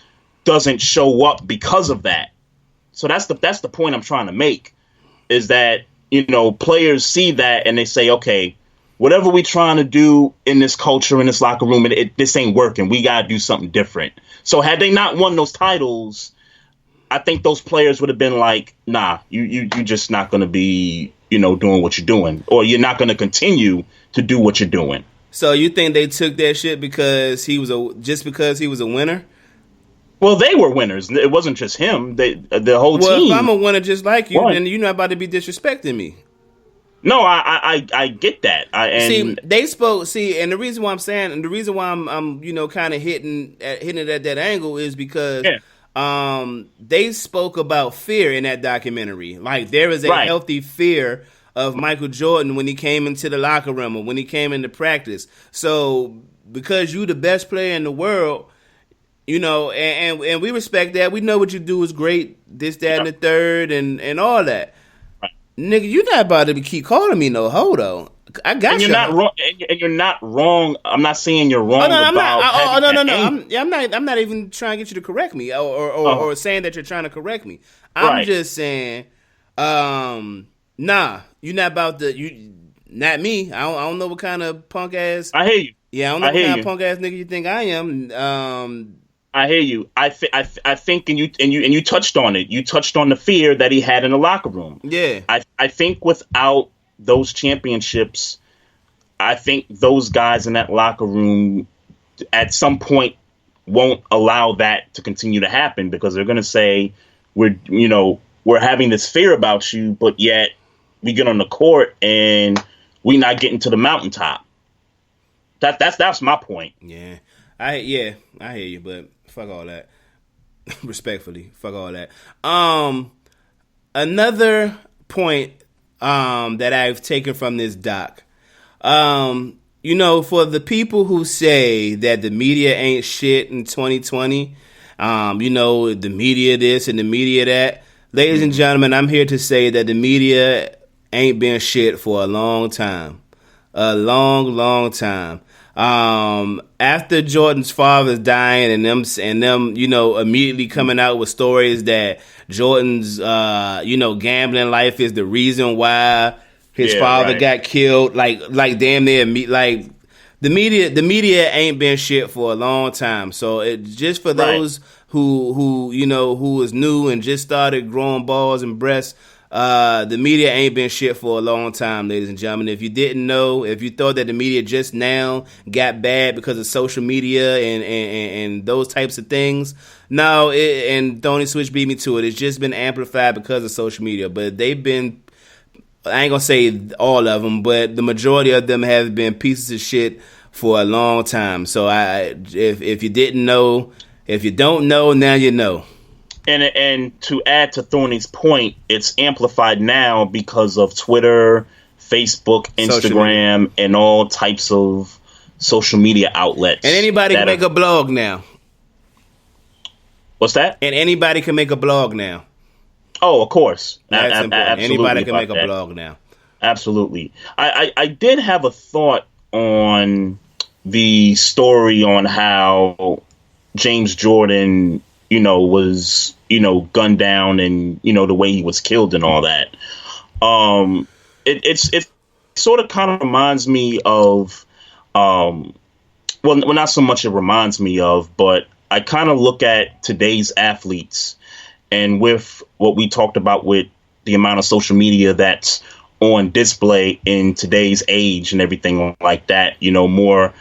doesn't show up because of that. So that's the point I'm trying to make, is that, players see that and they say, okay, whatever we're trying to do in this culture, in this locker room, this ain't working. We got to do something different. So had they not won those titles, I think those players would have been like, nah, you just not going to be, doing what you're doing, or you're not going to continue to do what you're doing. So you think they took that shit because he was a winner? Well, they were winners. It wasn't just him. The whole team. Well, if I'm a winner just like you, won. then you're not about to be disrespecting me. No, I get that. They spoke. See, and the reason why I'm saying, and the reason why I'm kind of hitting it at that angle is because they spoke about fear in that documentary. Like, there is a healthy fear of Michael Jordan when he came into the locker room or when he came into practice. So because you the best player in the world, and we respect that. We know what you do is great, this, that, and the third, and all that. Right. Nigga, you're not about to keep calling me no hoe, though. I got you. You're not wrong. And you're not wrong. I'm not saying you're wrong. I'm not even trying to get you to correct me or saying that you're trying to correct me. I'm just saying, nah, you're not about to. Not me. I don't know what kind of punk ass. I hear you. Yeah, I don't know what kind of punk ass nigga you think I am. I hear you. I think, and you touched on it. You touched on the fear that he had in the locker room. Yeah. I think without those championships, I think those guys in that locker room at some point won't allow that to continue to happen, because they're going to say, we're having this fear about you, but yet we get on the court and we not getting to the mountaintop. That's my point. Yeah. I hear you, but fuck all that. Respectfully, fuck all that. Another point that I've taken from this doc. For the people who say that the media ain't shit in 2020, the media this and the media that, ladies and gentlemen, I'm here to say that the media ain't been shit for a long time. A long, long time. After Jordan's father's dying and them, immediately coming out with stories that Jordan's, gambling life is the reason why his father got killed. Like damn near like the media ain't been shit for a long time. So it just for those who is new and just started growing balls and breasts. The media ain't been shit for a long time, ladies and gentlemen. If you didn't know, if you thought that the media just now got bad because of social media and those types of things, no, and Tony Switch beat me to it. It's just been amplified because of social media. But they've been, I ain't gonna say all of them, but the majority of them have been pieces of shit for a long time. So if you didn't know, if you don't know, now you know. And to add to Thorny's point, it's amplified now because of Twitter, Facebook, Instagram, and all types of social media outlets. And anybody can make a blog now. What's that? And anybody can make a blog now. Oh, of course. Anybody can make a blog now. Absolutely. I did have a thought on the story on how James Jordan was, gunned down and, the way he was killed and all that. It sort of kind of reminds me of, well, not so much it reminds me of, but I kind of look at today's athletes and with what we talked about with the amount of social media that's on display in today's age and everything like that, you know, more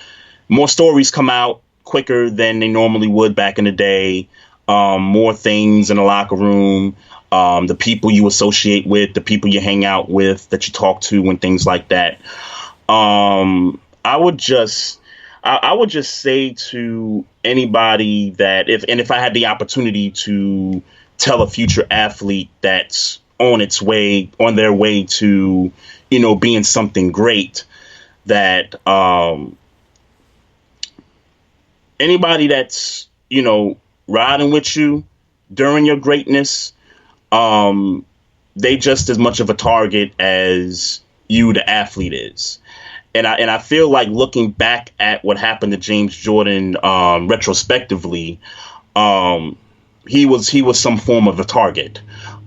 stories come out quicker than they normally would back in the day. More things in the locker room, the people you associate with, the people you hang out with, that you talk to, and things like that. I would just say to anybody that if I had the opportunity to tell a future athlete that's on their way to, you know, being something great, that anybody that's, you know, riding with you during your greatness, they just as much of a target as you, the athlete, is. And I feel like looking back at what happened to James Jordan retrospectively, he was some form of a target.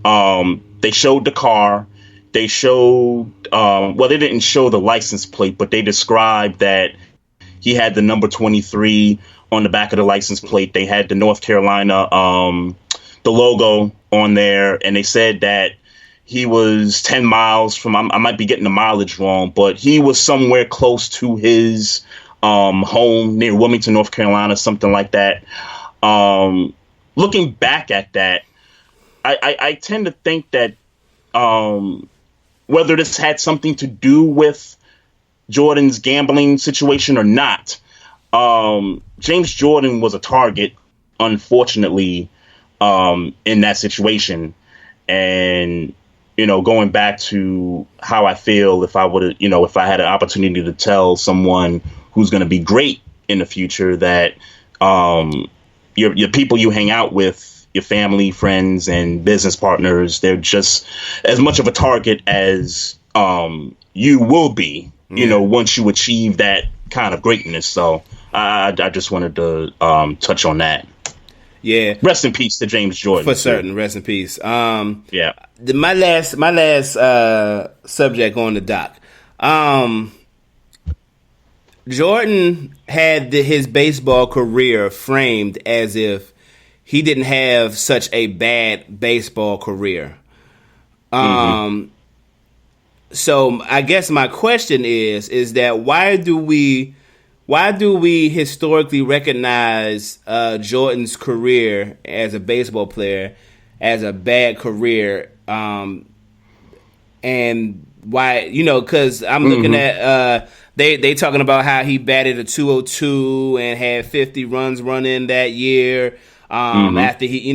They showed the car. They showed they didn't show the license plate, but they described that he had the number 23 on the back of the license plate. They had the North Carolina, the logo on there, and they said that he was 10 miles from, I might be getting the mileage wrong, but he was somewhere close to his home near Wilmington, North Carolina, something like that. Looking back at that, I tend to think that whether this had something to do with Jordan's gambling situation or not, James Jordan was a target, unfortunately, in that situation. And, you know, going back to how I feel if I had an opportunity to tell someone who's going to be great in the future that your people you hang out with, your family, friends, and business partners, they're just as much of a target as you will be, you know, once you achieve that kind of greatness. So I just wanted to touch on that. Yeah. Rest in peace to James Jordan. For certain. Rest in peace. Yeah. My last subject on the doc. Jordan had his baseball career framed as if he didn't have such a bad baseball career. So I guess my question is that why do we historically recognize Jordan's career as a baseball player as a bad career? And why, you know, because I'm looking at they talking about how he batted a 202 and had 50 runs running that year. After he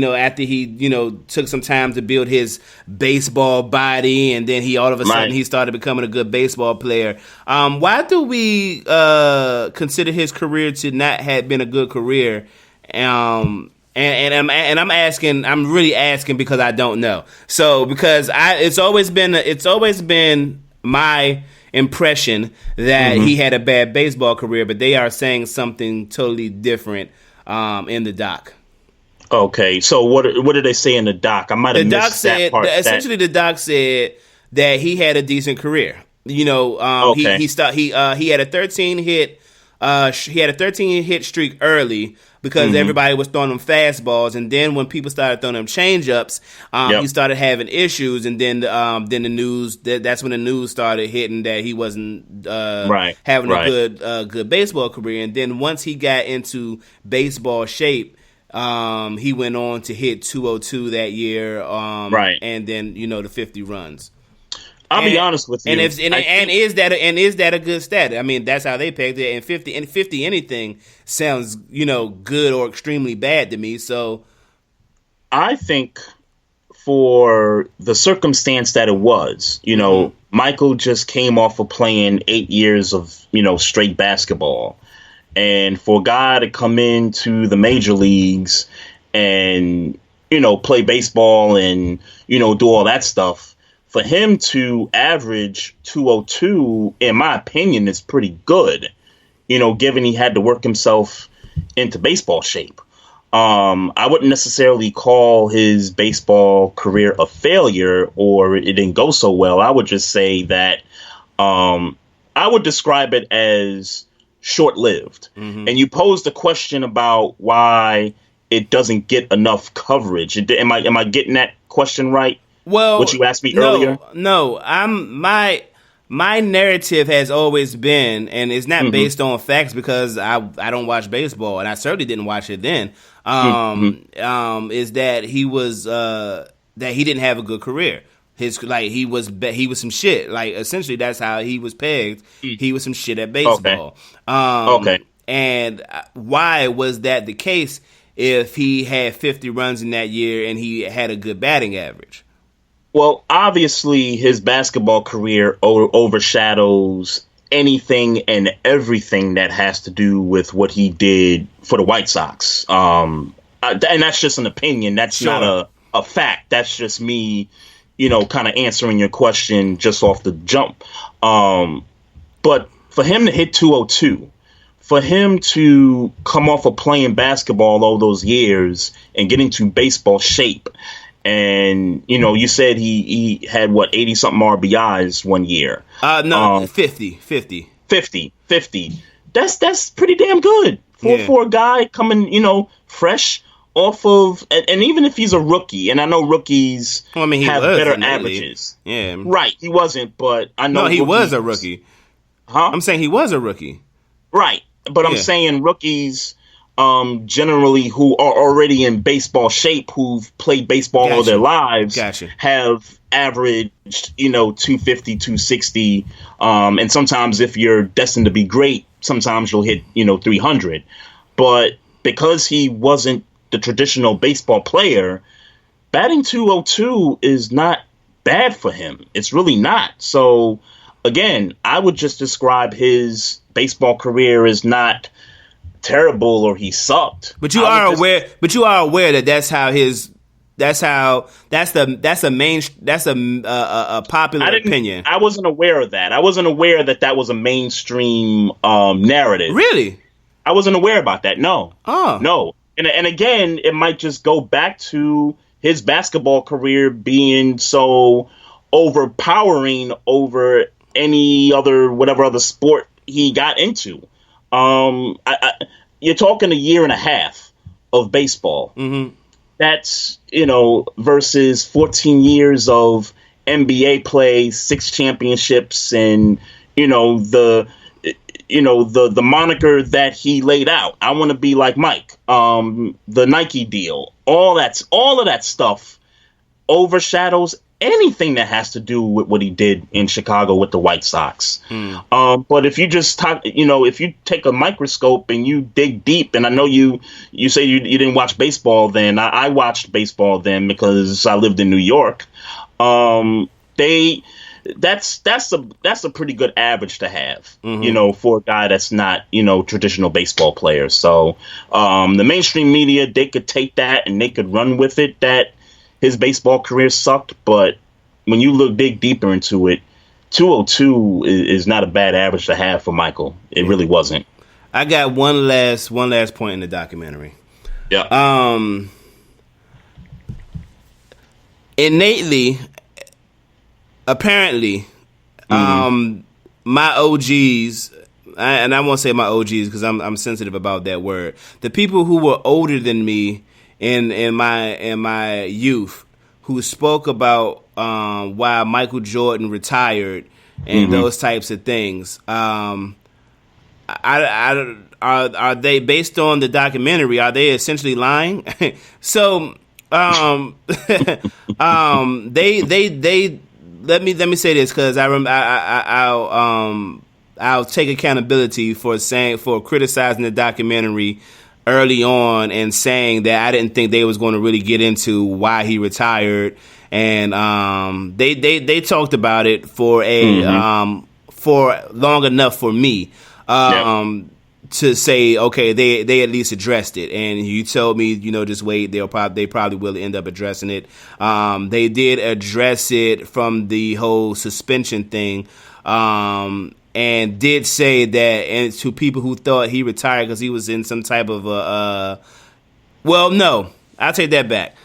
took some time to build his baseball body, and then he all of a sudden he started becoming a good baseball player. Why do we consider his career to not have been a good career? And I'm really asking because I don't know. So because it's always been my impression that he had a bad baseball career, but they are saying something totally different in the doc. Okay, so what did they say in the doc? I might have missed that part. Essentially, the doc said that he had a decent career. You know, he had a 13 hit streak early because everybody was throwing him fastballs, and then when people started throwing him changeups, he started having issues, and then the news that's when the news started hitting that he wasn't having a good baseball career, and then once he got into baseball shape. He went on to hit 202 that year, and then the 50 runs. I'll be honest with you. Is that a good stat? I mean, that's how they pegged it. And 50 anything sounds good or extremely bad to me. So I think for the circumstance that it was, Michael just came off of playing 8 years of straight basketball. And for a guy to come into the major leagues and, play baseball and, do all that stuff, for him to average 202, in my opinion, is pretty good, given he had to work himself into baseball shape. I wouldn't necessarily call his baseball career a failure or it didn't go so well. I would just say that I would describe it as short-lived. And you posed the question about why it doesn't get enough coverage. Am I getting that question right? Well, what you asked me earlier? No, my narrative has always been, and it's not based on facts because I don't watch baseball, and I certainly didn't watch it then. Is that he was that he didn't have a good career. He was some shit. Like essentially, that's how he was pegged. He was some shit at baseball. Okay. And why was that the case? If he had 50 runs in that year and he had a good batting average. Well, obviously, his basketball career overshadows anything and everything that has to do with what he did for the White Sox. And that's just an opinion. That's not a fact. That's just me, kind of answering your question just off the jump. But for him to hit 202, for him to come off of playing basketball all those years and get into baseball shape, and, you said he had, 80-something RBIs one year. 50. 50. That's pretty damn good for a guy coming, fresh off of, and even if he's a rookie, and I know rookies have better averages. Yeah. Right, he wasn't, but I know he was a rookie. Huh? I'm saying he was a rookie. Right, but I'm saying rookies generally who are already in baseball shape, who've played baseball all their lives, have averaged, 250, 260. And sometimes if you're destined to be great, sometimes you'll hit, 300. But because he wasn't the traditional baseball player, batting 202 is not bad for him. It's really not. So, again, I would just describe his baseball career as not terrible or he sucked. But you are aware that that's a popular opinion. I wasn't aware of that. I wasn't aware that was a mainstream narrative. Really? I wasn't aware about that. No. Oh. No. And again, it might just go back to his basketball career being so overpowering over any other, whatever other sport he got into. You're talking a year and a half of baseball. Mm-hmm. That's, versus 14 years of NBA play, 6 championships, and, the moniker that he laid out. I want to be like Mike. The Nike deal, all of that stuff overshadows anything that has to do with what he did in Chicago with the White Sox. But if you just talk, if you take a microscope and you dig deep, and I know you say you didn't watch baseball then. I watched baseball then because I lived in New York. That's a pretty good average to have, for a guy that's not, traditional baseball player. So the mainstream media, they could take that and they could run with it, that his baseball career sucked, but when you dig deeper into it, 202 is not a bad average to have for Michael. It really wasn't. I got one last point in the documentary. Yeah. Innately, apparently, my OGs, and I won't say my OGs because I'm sensitive about that word. The people who were older than me in my youth, who spoke about why Michael Jordan retired and those types of things. Are they, based on the documentary, are they essentially lying? So they let me say this, because I'll take accountability for criticizing the documentary early on and saying that I didn't think they was going to really get into why he retired, and they talked about it for for long enough for me to say, okay, they at least addressed it. And you told me, just wait, they probably will end up addressing it. They did address it from the whole suspension thing. And did say that, and to people who thought he retired because he was in some type of well, no, I'll take that back.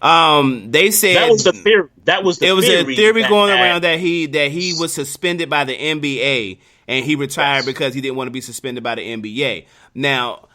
They said that was the theory. It was a theory going around that he was suspended by the NBA and he retired because he didn't want to be suspended by the NBA. Now,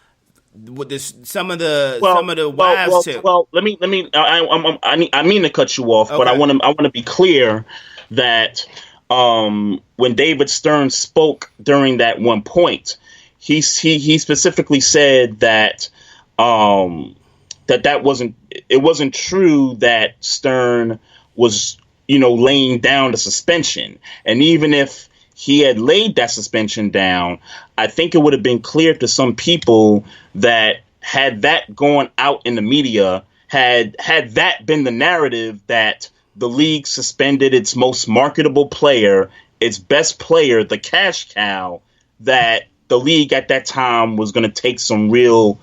with this, some of the wives tip. Well, let me. I mean to cut you off, but I want to be clear that when David Stern spoke during that one point, he specifically said that that wasn't true, that Stern was laying down the suspension, and even if he had laid that suspension down, I think it would have been clear to some people that had that gone out in the media, had that been the narrative, that the league suspended its most marketable player, its best player, the cash cow, that the league at that time was going to take some real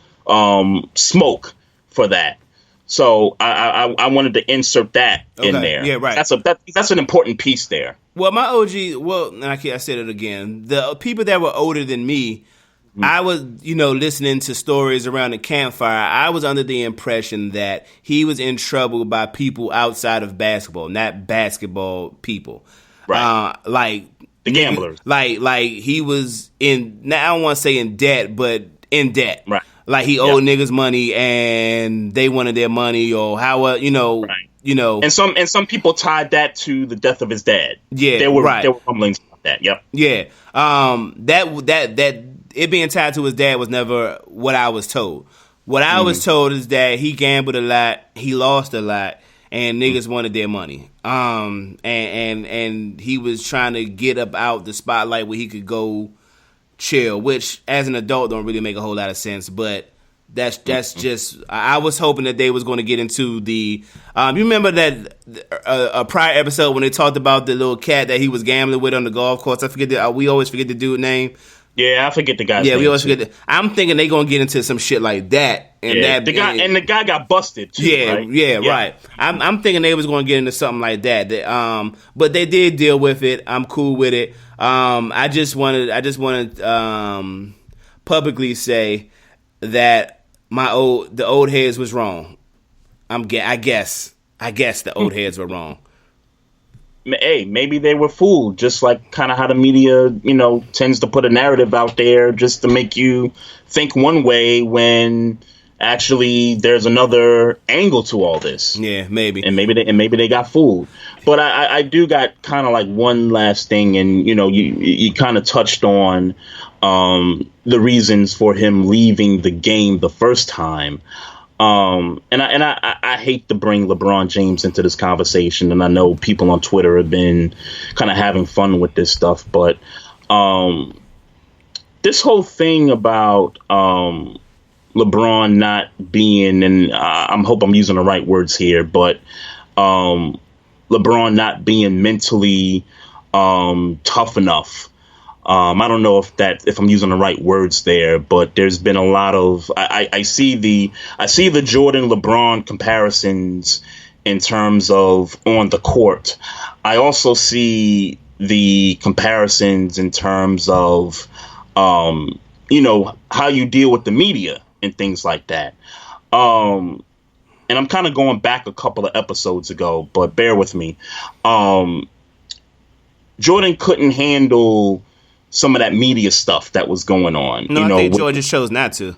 smoke for that. So I wanted to insert that in there. Yeah, right. That's an important piece there. Well, my OG, I said it again. The people that were older than me, I was, listening to stories around the campfire. I was under the impression that he was in trouble by people outside of basketball, not basketball people. Right. Like the gamblers. Like he was in, now I don't want to say in debt, but in debt. Right. Like he owed niggas money and they wanted their money, or how, right. And some people tied that to the death of his dad. Yeah, there were rumblings about that. Yep. Yeah. That it being tied to his dad was never what I was told. What I was told is that he gambled a lot, he lost a lot, and niggas wanted their money. And he was trying to get up out the spotlight where he could go chill, which as an adult don't really make a whole lot of sense, but that's just, I was hoping that they was going to get into the you remember that a prior episode when they talked about the little cat that he was gambling with on the golf course. I forget we always forget the dude's name. Yeah, I forget the guy's name. Yeah, we always forget. I'm thinking they gonna get into some shit like that, and the guy got busted too. Yeah, right? Right. I'm thinking they was gonna get into something like that. But they did deal with it. I'm cool with it. I just wanted publicly say that the old heads was wrong. I guess the old heads were wrong. Hey, maybe they were fooled, just like kind of how the media, tends to put a narrative out there just to make you think one way when actually there's another angle to all this. Yeah, maybe. And maybe they got fooled. But I do got kind of like one last thing, and you kind of touched on the reasons for him leaving the game the first time. And I hate to bring LeBron James into this conversation, and I know people on Twitter have been kind of having fun with this stuff, but this whole thing about LeBron not being, and I hope I'm using the right words here, but LeBron not being mentally tough enough. I don't know if I'm using the right words there, but there's been a lot of I see the Jordan LeBron comparisons in terms of on the court. I also see the comparisons in terms of how you deal with the media and things like that. And I'm kind of going back a couple of episodes ago, but bear with me. Jordan couldn't handle some of that media stuff that was going on. No, I think George just chose not to.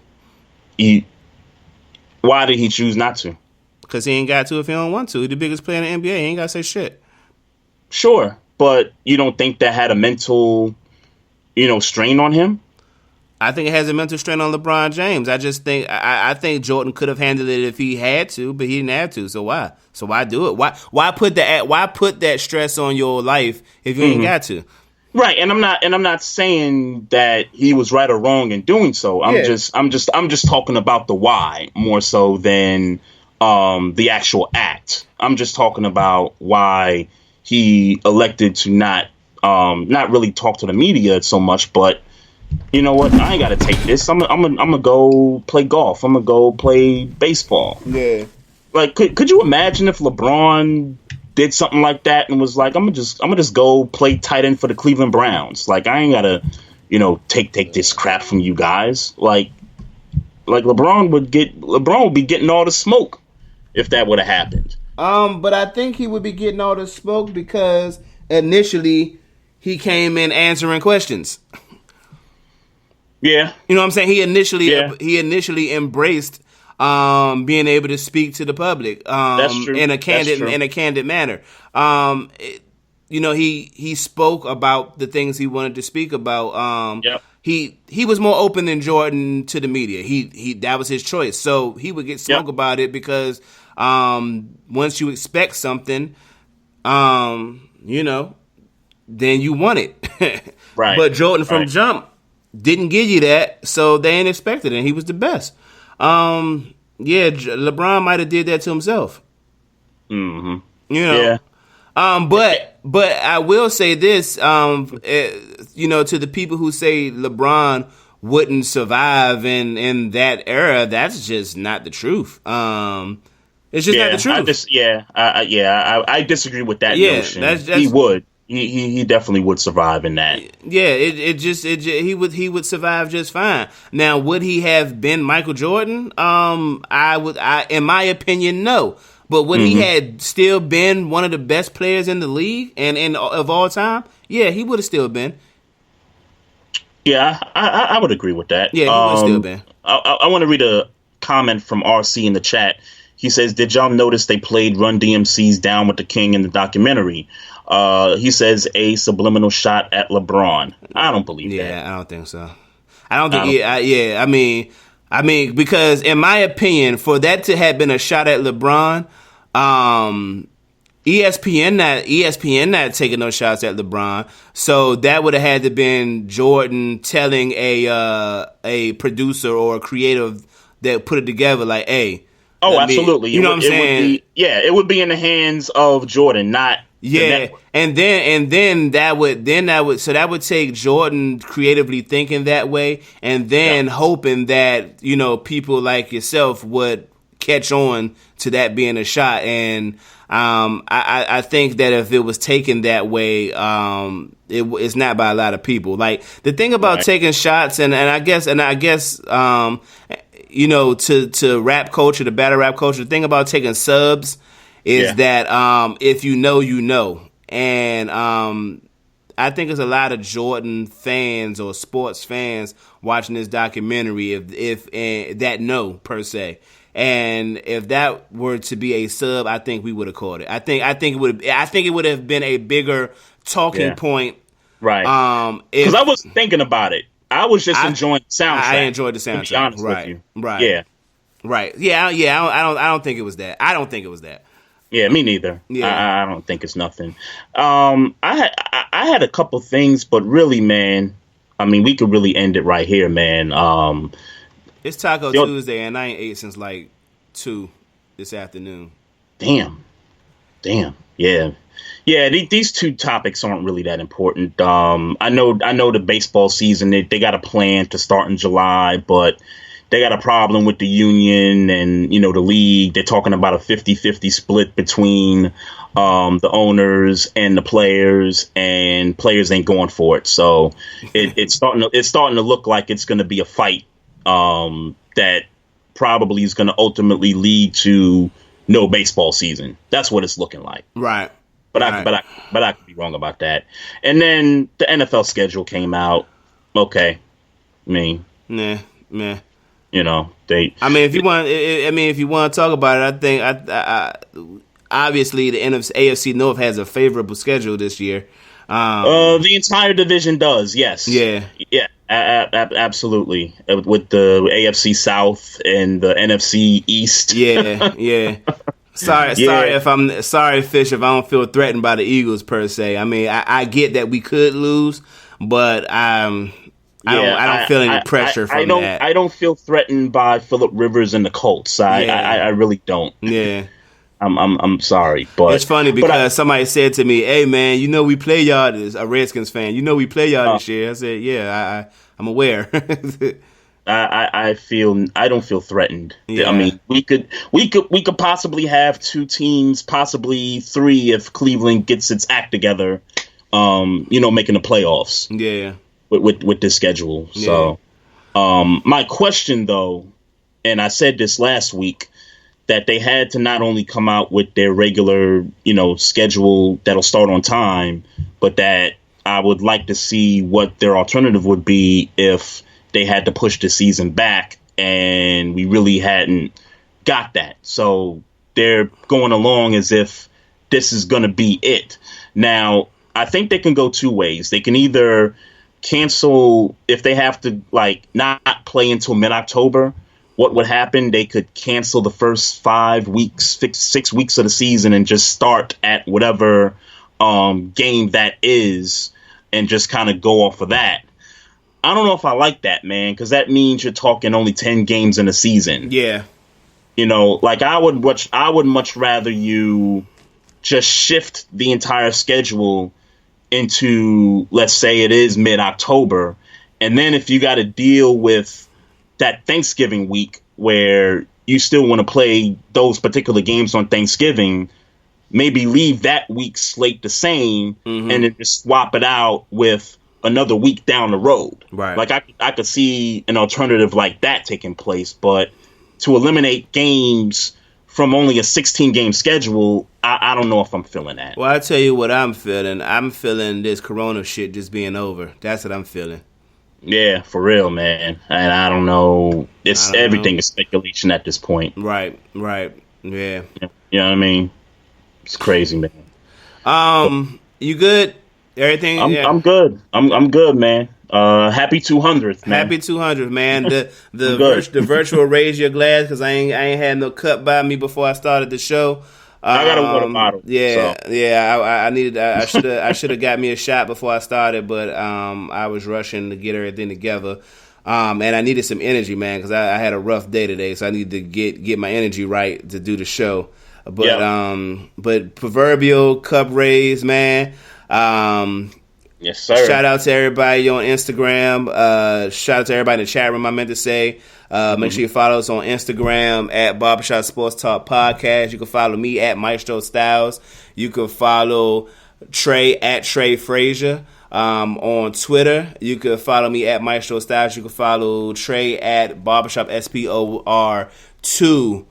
Why did he choose not to? Because he ain't got to if he don't want to. He's the biggest player in the NBA. He ain't got to say shit. Sure, but you don't think that had a mental, strain on him? I think it has a mental strain on LeBron James. I just think I think Jordan could have handled it if he had to, but he didn't have to. So why? So why do it? Why put that stress on your life if you ain't got to? Right, and I'm not saying that he was right or wrong in doing so. I'm just talking about the why more so than the actual act. I'm just talking about why he elected to not really talk to the media so much. But you know what? I ain't got to take this. I'm gonna go play golf. I'm gonna go play baseball. Yeah. Like, could you imagine if LeBron did something like that and was like, I'm gonna just go play tight end for the Cleveland Browns. Like, I ain't gotta, take this crap from you guys. Like LeBron would be getting all the smoke if that would have happened. But I think he would be getting all the smoke because initially he came in answering questions. Yeah. You know what I'm saying? He initially embraced being able to speak to the public That's true. in a candid manner. He spoke about the things he wanted to speak about. He was more open than Jordan to the media. He that was his choice. So he would get smoke about it because once you expect something, then you want it. Right. But Jordan from jump didn't give you that, so they ain't expected it. And he was the best. LeBron might have did that to himself. Mm-hmm. Yeah. But I will say this, to the people who say LeBron wouldn't survive in that era, that's just not the truth. It's just not the truth. I disagree with that notion. He would. He definitely would survive in that. Yeah, he would survive just fine. Now, would he have been Michael Jordan? I in my opinion, no. But would he had still been one of the best players in the league and of all time? Yeah, he would have still been. Yeah, I would agree with that. Yeah, he would have still been. I want to read a comment from RC in the chat. He says, "Did y'all notice they played Run DMC's Down with the King in the documentary?" He says a subliminal shot at LeBron. I don't believe that. Yeah, I don't think so. I don't think. I mean, because in my opinion, for that to have been a shot at LeBron, ESPN not taking no shots at LeBron. So that would have had to been Jordan telling a producer or a creative that put it together, like, hey. Oh, absolutely. You know what I'm saying? It would be in the hands of Jordan, not. Yeah, and then that would take Jordan creatively thinking that way, and then hoping that people like yourself would catch on to that being a shot. And I think that if it was taken that way, it's not by a lot of people. Like the thing about taking shots, and I guess to rap culture, the battle rap culture, the thing about taking subs is that if you know. And I think there's a lot of Jordan fans or sports fans watching this documentary if that know per se. And if that were to be a sub, I think we would have caught it. I think it would have been a bigger talking point. Right. Because I was thinking about it. I was just enjoying the soundtrack. I enjoyed the soundtrack. To be honest with you. Right. Yeah. Right. Yeah. I don't think it was that. I don't think it was that. Yeah, me neither. Yeah. I don't think it's nothing. I had a couple things, but really, man, I mean, we could really end it right here, man. It's Taco Tuesday, and I ain't ate since like 2 this afternoon. Damn. Yeah. These two topics aren't really that important. I know the baseball season, they got a plan to start in July, but they got a problem with the union and, the league. They're talking about a 50-50 split between the owners and the players, and players ain't going for it. So it's starting to look like it's going to be a fight that probably is going to ultimately lead to no baseball season. That's what it's looking like. Right. But I could be wrong about that. And then the NFL schedule came out. Okay. I mean, nah. If you want to talk about it, I think obviously the AFC North has a favorable schedule this year. The entire division does, yes. Yeah. Absolutely. With the AFC South and the NFC East. Yeah. Sorry, Fish, if I don't feel threatened by the Eagles per se. I mean, I get that we could lose, but I don't feel any pressure from that. I don't feel threatened by Phillip Rivers and the Colts. I really don't. Yeah. I'm sorry, but it's funny because somebody said to me, "Hey man, we play y'all," as a Redskins fan, we play y'all this year. I said, "Yeah, I'm aware." I don't feel threatened. Yeah. I mean, we could possibly have 2 teams, possibly 3 if Cleveland gets its act together. Making the playoffs. Yeah. With this schedule. Yeah. So, my question though, and I said this last week, that they had to not only come out with their regular, schedule that'll start on time, but that I would like to see what their alternative would be if they had to push the season back, and we really hadn't got that. So they're going along as if this is going to be it. Now, I think they can go two ways. They can either cancel if they have to, like, not play until mid-October. What would happen? They could cancel the first 5 weeks, 6 weeks of the season and just start at whatever game that is and just kind of go off of that. I don't know if I like that, man, because that means you're talking only 10 games in a season. Yeah. You know, like I would much rather you just shift the entire schedule into, let's say it is mid-October, and then if you got to deal with that Thanksgiving week where you still want to play those particular games on Thanksgiving, maybe leave that week slate the same and then just swap it out with another week down the road. Right. Like I could see an alternative like that taking place, but to eliminate games from only a 16-game schedule, I don't know if I'm feeling that. Well, I tell you what I'm feeling. I'm feeling this Corona shit just being over. That's what I'm feeling. Yeah, for real, man. And I don't know. Everything is speculation at this point. Right. Yeah. You know what I mean? It's crazy, man. You good? Everything? I'm good. I'm good, man. Happy 200th, man. Happy 200th, man. The virtual raise your glass because I ain't had no cup by me before I started the show. I got a water bottle. Yeah, so. I needed. I should have got me a shot before I started, but I was rushing to get everything together. And I needed some energy, man, because I had a rough day today, so I needed to get my energy right to do the show. But proverbial cup raise, man. Yes, sir. Shout out to everybody on Instagram. Shout out to everybody in the chat room, I meant to say. Make sure you follow us on Instagram at Barbershop Sports Talk Podcast. You can follow me at Maestro Styles. You can follow Trey at Trey Frazier. On Twitter, you can follow me at Maestro Styles. You can follow Trey at Barbershop SPOR2.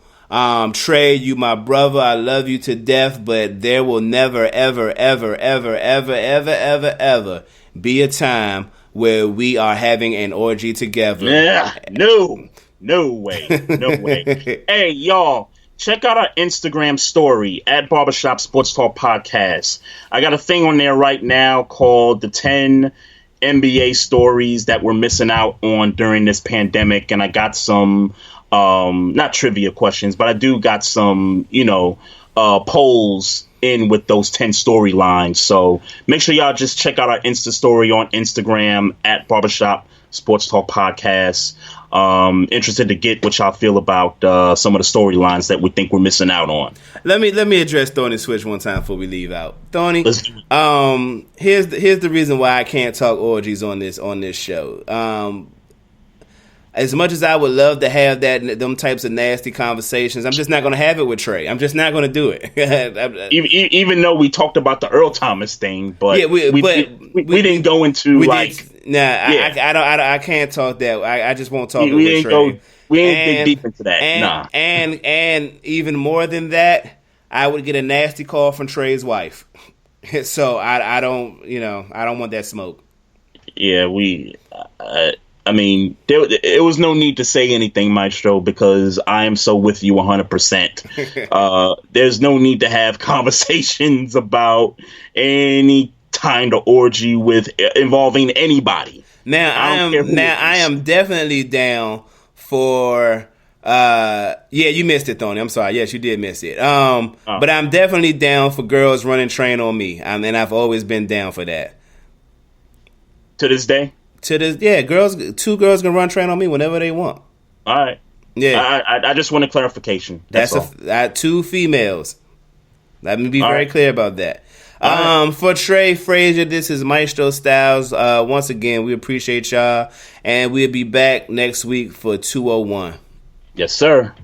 Trey, you my brother. I love you to death, but there will never, ever, ever, ever, ever, ever, ever, ever be a time where we are having an orgy together. Yeah, no way. Hey, y'all, check out our Instagram story at Barbershop Sports Talk Podcast. I got a thing on there right now called the 10 NBA stories that we're missing out on during this pandemic, and I got some not trivia questions, but I do got some, polls in with those 10 storylines. So make sure y'all just check out our Insta story on Instagram at Barbershop Sports Talk Podcast. Interested to get what y'all feel about some of the storylines that we think we're missing out on. Let me address Thorny Switch one time before we leave out. Thorny, here's the reason why I can't talk orgies on this show. As much as I would love to have them types of nasty conversations, I'm just not going to have it with Trey. I'm just not going to do it. Even though we talked about the Earl Thomas thing, but yeah, we didn't go into I can't talk that. I just won't talk with Trey. We ain't dig deep into that. And even more than that, I would get a nasty call from Trey's wife. So I don't want that smoke. Yeah, there was no need to say anything, Maestro, because I am so with you 100%. There's no need to have conversations about any kind of orgy involving anybody. Now I am definitely down for. You missed it, Tony. I'm sorry. Yes, you did miss it. But I'm definitely down for girls running train on me. And I've always been down for that. To this day. Two girls can run train on me whenever they want. All right. Yeah. I just want a clarification. That's all. Two females. Let me be very clear about that. For Trey Frazier, this is Maestro Styles. Once again, we appreciate y'all, and we'll be back next week for 201. Yes, sir.